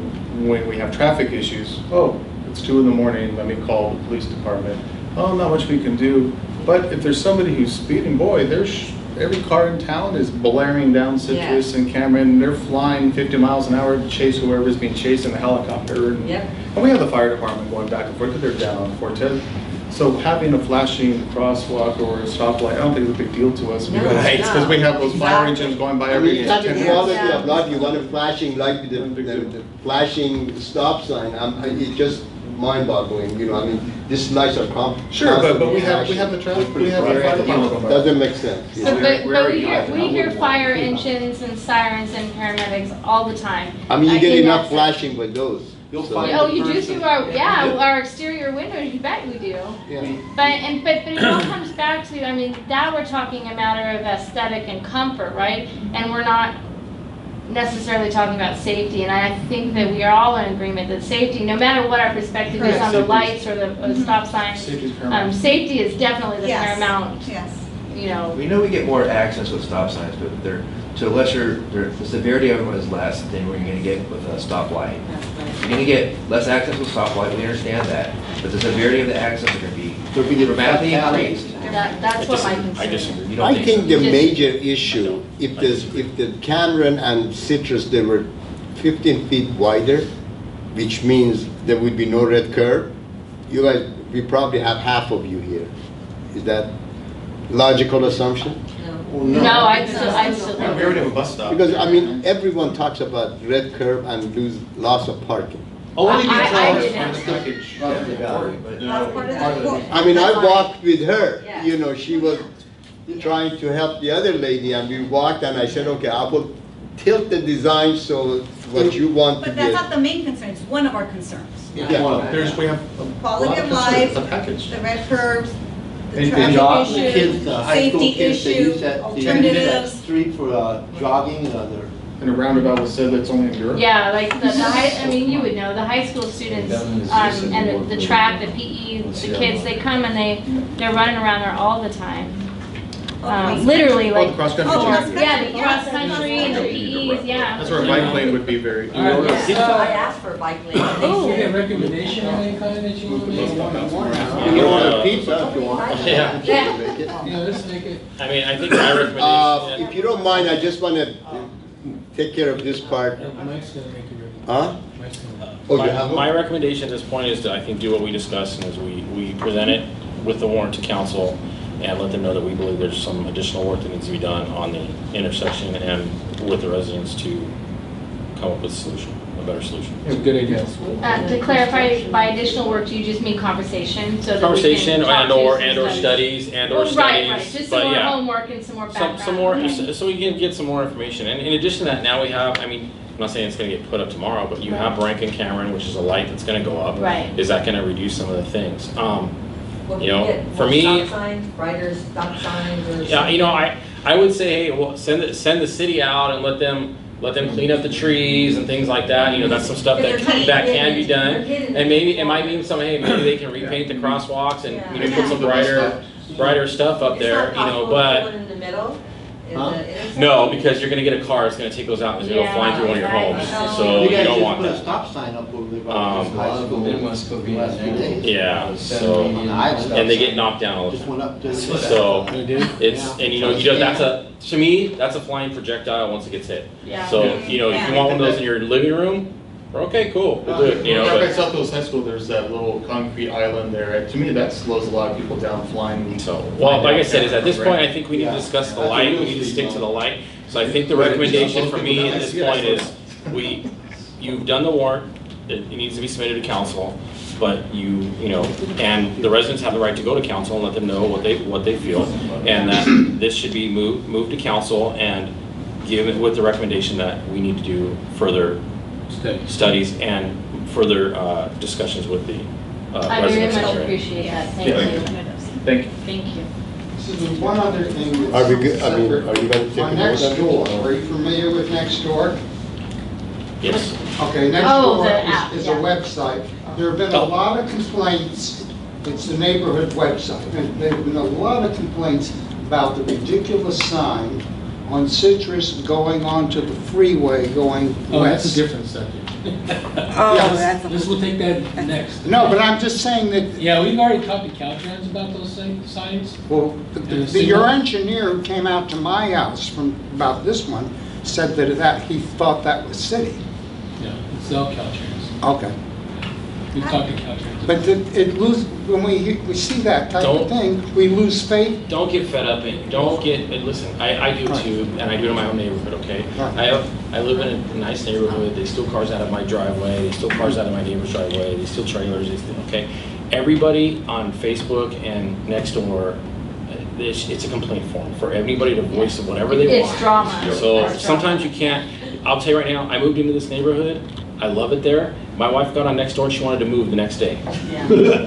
when we have traffic issues, oh, it's 2 in the morning, let me call the police department. Oh, not much we can do. But if there's somebody who's speeding, boy, there's every car in town is blaring down Citrus and Cameron. They're flying 50 miles an hour to chase whoever's being chased in a helicopter. And we have the fire department going back and forth because they're down on Forte. So having a flashing crosswalk or a stoplight, I don't think it's a big deal to us. Because we have those fire engines going by every 10 It's minutes. quality of life. You want a flashing light with the flashing stop sign. It's just mind-boggling. You know, I mean, these lights are Sure, but we have the traffic. We have the fire department going by. Doesn't make sense. But we hear fire engines and sirens and paramedics all the time. I mean, you get In enough that- flashing with those. Oh, you do through our exterior windows, you bet we do. But it all comes back to, I mean, that we're talking a matter of aesthetic and comfort, right? And we're not necessarily talking about safety, and I think that we are all in agreement that safety, no matter what our perspective is on the lights or the stop signs, safety is definitely the paramount, you know. We know we get more accidents with stop signs, but they're, to a lesser, the severity of them is less than what you're gonna get with a stoplight. You're gonna get less accidents with stoplight, we understand that, but the severity of the accidents are gonna be dramatically increased. That's what my concern I is. disagree. You don't I think the so? major issue, if the Cameron and Citrus, they were 15 feet wider, which means there would be no red curb, you guys, we probably have half of you here. Is that logical assumption? No, I'd still. We already have a bus stop. Because, I mean, everyone talks about red curb and loss of parking. I mean, I walked with her, you know, she was trying to help the other lady, and we walked, and I said, okay, I will tilt the design so what you want to But be. that's not the main concern, it's one of our concerns. We have Quality of life, the red curves, the And traffic the kids, the high school safety kids, they use issue, that alternatives. street for jogging, they're And a roundabout was said that's only in Europe. Yeah, like the high, I mean, you would know, the high school students, and the track, the PE, the kids, they come and they're running around there all the time. Literally, Oh, like. the cross-country track. Yeah, the cross country and the PEs, yeah. That's where a bike lane would be very. I asked for a bike lane. and they Oh. said- a recommendation of any kind that you want to make? You want a pizza if you want. Yeah. Yeah, let's make it. I mean, I think my recommendation. If you don't mind, I just want to take care of this part. Mike's gonna make it. Huh? Mike's gonna. Oh, you have My one? recommendation at this point is to, I think, do what we discussed, and as we present it with the warrant to council, and let them know that we believe there's some additional work that needs to be done on the intersection and with the residents to come up with a solution, a better solution. It's a good idea. To clarify, by additional work, do you just mean conversation, so that we can Conversation talk and to or some and or studies? studies and or Well, studies. Right, just but some more yeah. homework and some more background. Some more, Okay. so we can get some more information. And in addition to that, now we have, I mean, I'm not saying it's gonna get put up tomorrow, but you have Rank and Cameron, which is a light that's gonna go up. Right. Is that gonna reduce some of the things? Well, You know, get for more me- Stop signs, riders, stop signs, or. Yeah, you know, I would say, hey, well, send the city out and let them clean up the trees and things like that. You know, that's some stuff that can be done. And maybe, it might mean some, hey, maybe they can repaint the crosswalks and, you know, put some brighter stuff up there, you know, but. In the middle? No, because you're gonna get a car, it's gonna take those out and it's gonna go flying through one of your homes, so you don't want put a that. stop sign up over there. Last Covina. Last few days. Yeah, so, and they get knocked down all the Just time. went up to. So, it's, and you know, to me, that's a flying projectile once it gets hit. Yeah. So, you know, if you want one of those in your living room, okay, cool, we'll do it, you know, Right by but. South Hills High School, there's that little concrete island there. To me, that slows a lot of people down flying. So, well, like I said, is at this point, I think we need to discuss the light, we need to stick to the light. So I think the recommendation for me at this point is, you've done the warrant, it needs to be submitted to council, but you know, and the residents have the right to go to council and let them know what they feel, and that this should be moved to council and given with the recommendation that we need to do further studies and further discussions with the I very residents. much appreciate that, thank Yeah. you. Thank you. Thank you. So there's one other thing. Are we good? I mean, are you gonna take a On vote next on it? door, are you familiar with next door? Yes. Okay, next Oh, door the app, is a yeah. website. There have been a lot of complaints. It's the neighborhood website. And there have been a lot of complaints about the ridiculous sign on Citrus going onto the freeway going west. Oh, that's a different subject. Yes. This, we'll take that next. No, but I'm just saying that, Yeah, we've already talked to Caltrans about those signs. well, And your engineer who came out to my house from about this one said that he thought that was city. Yeah, it's all Caltrans. Okay. We've talked to Caltrans. But it lose, when we see that type of Don't- thing, we lose faith. Don't get fed up and don't get, and listen, I do too, and I do it in my own neighborhood, okay? Right. I live in a nice neighborhood, they steal cars out of my driveway, they steal cars out of my neighbor's driveway, they steal trailers, they steal, okay? Everybody on Facebook and Nextdoor, it's a complaint form for anybody to voice whatever they want. It's drama. So It's sometimes you can't, I'll tell you right now, I moved into this neighborhood, I love it there. My wife got on Nextdoor and she wanted to move the next day.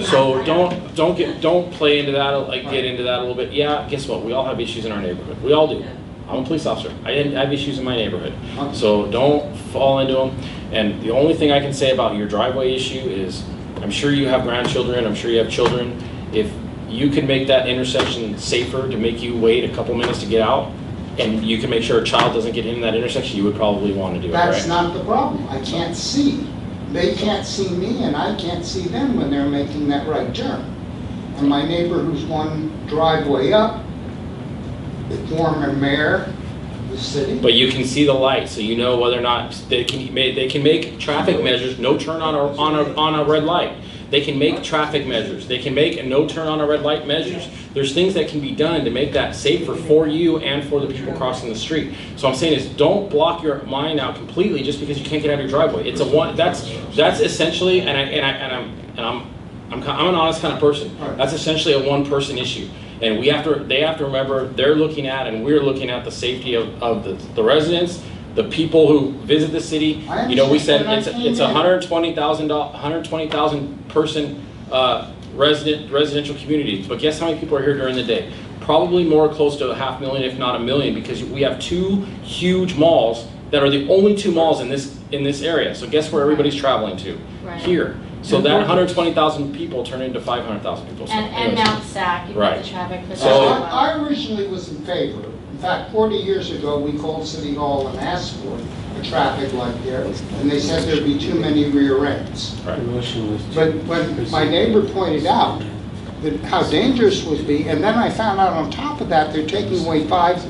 So don't play into that, like get into that a little bit. Yeah, guess what? We all have issues in our neighborhood. We all do. I'm a police officer. I have issues in my neighborhood. So don't fall into them. And the only thing I can say about your driveway issue is, I'm sure you have grandchildren, I'm sure you have children. If you can make that intersection safer to make you wait a couple minutes to get out, and you can make sure a child doesn't get in that intersection, you would probably want to do it, right? That's not the problem. I can't see. They can't see me and I can't see them when they're making that right turn. And my neighbor who's one driveway up, the former mayor of the city. But you can see the light, so you know whether or not they can make traffic measures, no turn on a red light. They can make traffic measures. They can make a no turn on a red light measures. There's things that can be done to make that safer for you and for the people crossing the street. So I'm saying is, don't block your mind out completely just because you can't get out of your driveway. It's a one. That's essentially, I'm an honest kind of person. That's essentially a one-person issue. And they have to remember they're looking at and we're looking at the safety of the residents, the people who visit the city. You know, we said it's 120,000 person residential community. But guess how many people are here during the day? Probably more close to 500,000, if not 1 million, because we have two huge malls that are the only two malls in this area. So guess where everybody's traveling to? Right. Here. So that 120,000 people turn into 500,000 people. So And anyways. Mount Sac, you've got Right. the traffic for So- that. I originally was in favor. In fact, 40 years ago, we called City Hall and asked for a traffic light there, and they said there'd be too many rear ends. Right. But when my neighbor pointed out that how dangerous it would be, and then I found out on top of that, they're taking away 5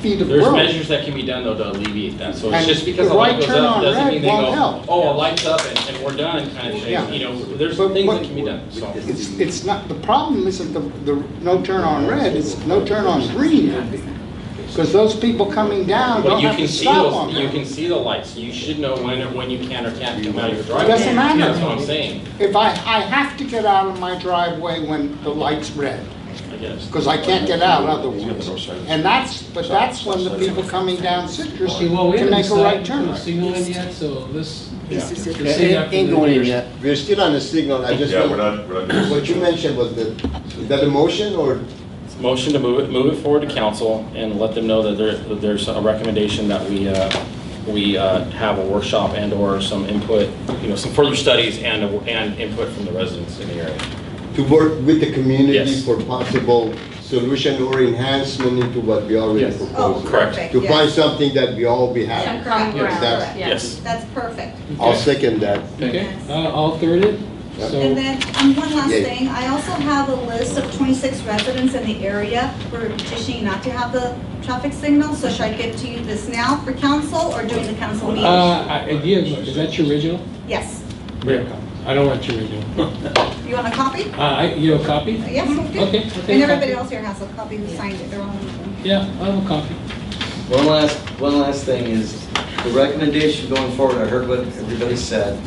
feet of There's road. measures that can be done though to alleviate that. So it's And just because the a light right goes turn up on doesn't red mean they won't go, help. oh, a light's up and we're done kind of thing. Yeah. You know, there's But things what- that can be done, so. It's not, the problem isn't the no turn on red, it's no turn on green. Because those people coming down But don't you have can to see stop on those, you red. can see the lights. You should know when you can or can't come out of your driveway. Doesn't matter. That's what I'm saying, If I have to get out of my driveway when the light's red, I guess. because I can't get out otherwise. And that's when the people coming down Citrus Okay, well, we can haven't make a right decided turn. to signal in yet, so let's. Ain't going in yet. We're still on the signal. I just. Yeah, we're not doing What you mentioned was is that a motion or? Motion to move it forward to council and let them know that there's a recommendation that we have a workshop and or some input, some further studies and input from the residents in the area. To work with the community Yes. for possible solution or enhancement into what we already Yes. proposed. Oh, Correct. perfect, To yes. find something that we all be happy. Yeah, correct, Yes. correct. Yes. That's perfect. I'll second that. Okay, I'll third it. So, And then, one last Yeah. thing, I also have a list of 26 residents in the area who are petitioning not to have the traffic signal, so should I give to you this now for council or during the council meeting? is that your original? Yes. I don't want your original. You want a copy? You have a copy? Yes, I do. Okay, I'll take And a everybody copy. else here has a copy who signed it, they're all in the room. Yeah, I'll have a copy. One last thing is, the recommendation going forward, I heard what everybody said.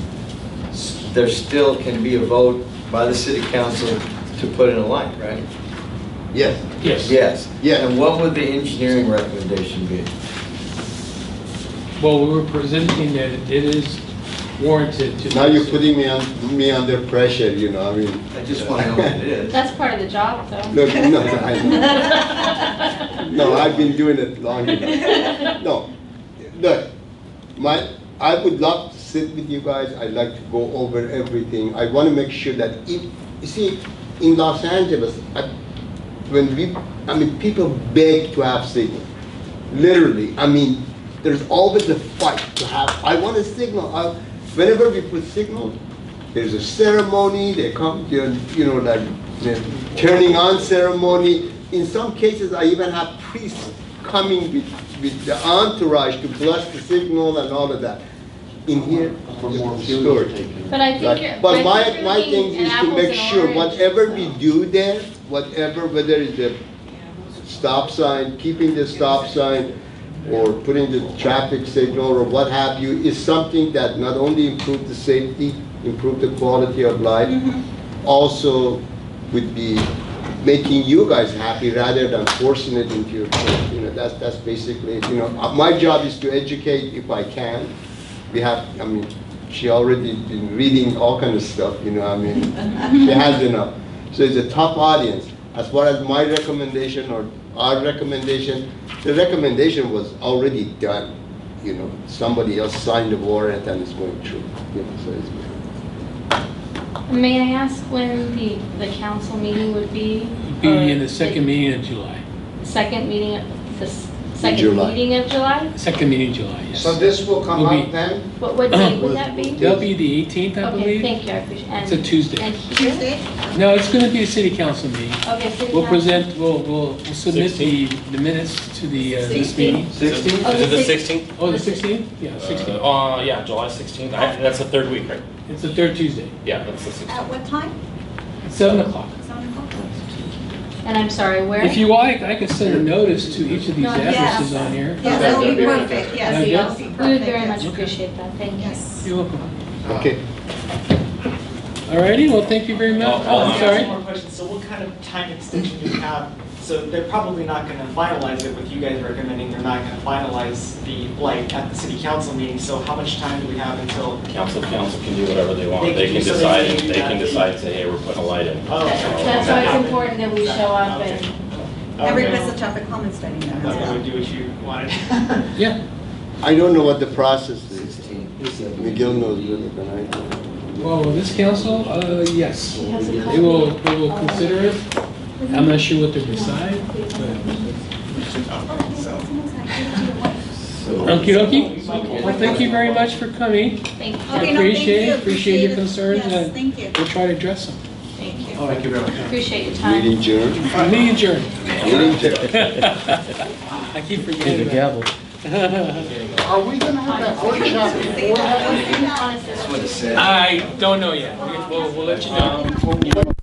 There still can be a vote by the city council to put in a light, right? Yes. Yes. Yes. Yeah. And what would the engineering recommendation be? Well, we were presenting that warranted to. Now you're putting me under pressure, you know, I mean. I just want to know what it is. That's part of the job, though. Look, no, no, I've been doing it long enough. No, look, I would love to sit with you guys. I'd like to go over everything. I want to make sure that if, you see, in Los Angeles, people beg to have signal. Literally, I mean, there's always a fight to have. I want a signal. Whenever we put signals, there's a ceremony. They come, like turning on ceremony. In some cases, I even have priests coming with the entourage to bless the signal and all of that. In here, For more story. But I think you're. But I my think you're looking thing is at to apples make and sure oranges. whatever we do there, whether it's a stop sign, keeping the stop sign, or putting the traffic signal, or what have you, is something that not only improve the safety, improve the quality of life, also would be making you guys happy rather than forcing it into your church. You know, that's basically it. You know, my job is to educate if I can. We have, I mean, she already been reading all kind of stuff, you know, I mean, she has enough. So it's a tough audience. As far as my recommendation or our recommendation, the recommendation was already done. You know, somebody else signed the warrant and it's going through. You know, so it's, May I ask when the council meeting would be? Be Or in the second meeting of July. Second meeting, the second July. meeting of July? Second meeting in July, yes. So this will come Will be- out then? What date would that be? That'll be the 18th, I Okay, believe. thank you, I appreciate it. It's a Tuesday. And here? Tuesday? No, it's gonna be a city council meeting. Okay, city We'll council. present, we'll submit the minutes to the, this meeting. 16th? Oh, Is it the the six- 16th? Oh, the 16th? Yeah, 16th. Yeah, July 16th. That's the third week, right? It's the third Tuesday, Yeah, that's the 16th. At what time? at 7 o'clock. 7 o'clock? And I'm sorry, where? If you like, I can send a notice to each of these No, addresses yes. on here. Yes, that would be perfect, yes. Okay. That would be We would perfect, very yes. much appreciate that, thank you. Yes. You're welcome. okay. Alrighty, well, thank you very much. I'll- Oh, I'm One sorry. more question. So what kind of time extension do you have? So they're probably not going to finalize it with you guys recommending they're not going to finalize the light at the city council meeting. So how much time do we have until? Council can do whatever they want. They They can can do- so decide, they can they can do that. decide, say, hey, we're putting a light in. Oh, That's why it's important that we show up Okay. and. And Okay. request a traffic comment study then as That's well. what we do what you wanted. Yeah. I don't know what the process is. Miguel knows better than I do. Well, this council, yes. He has a They will consider it. I'm not sure what to decide, but. Okie dokie. Well, thank you very much for coming. Thank you. I Okay, no, thank appreciate you. it, appreciate your Appreciate it. concerns, Yes, and thank you. we'll try to address them. Thank you. Thank you very much. Appreciate your time. Meeting adjourned. Meeting adjourned. Meeting adjourned. I keep forgetting that. Are we gonna have that workshop before that? Honestly. That's what it said. I don't know yet. We'll let you know.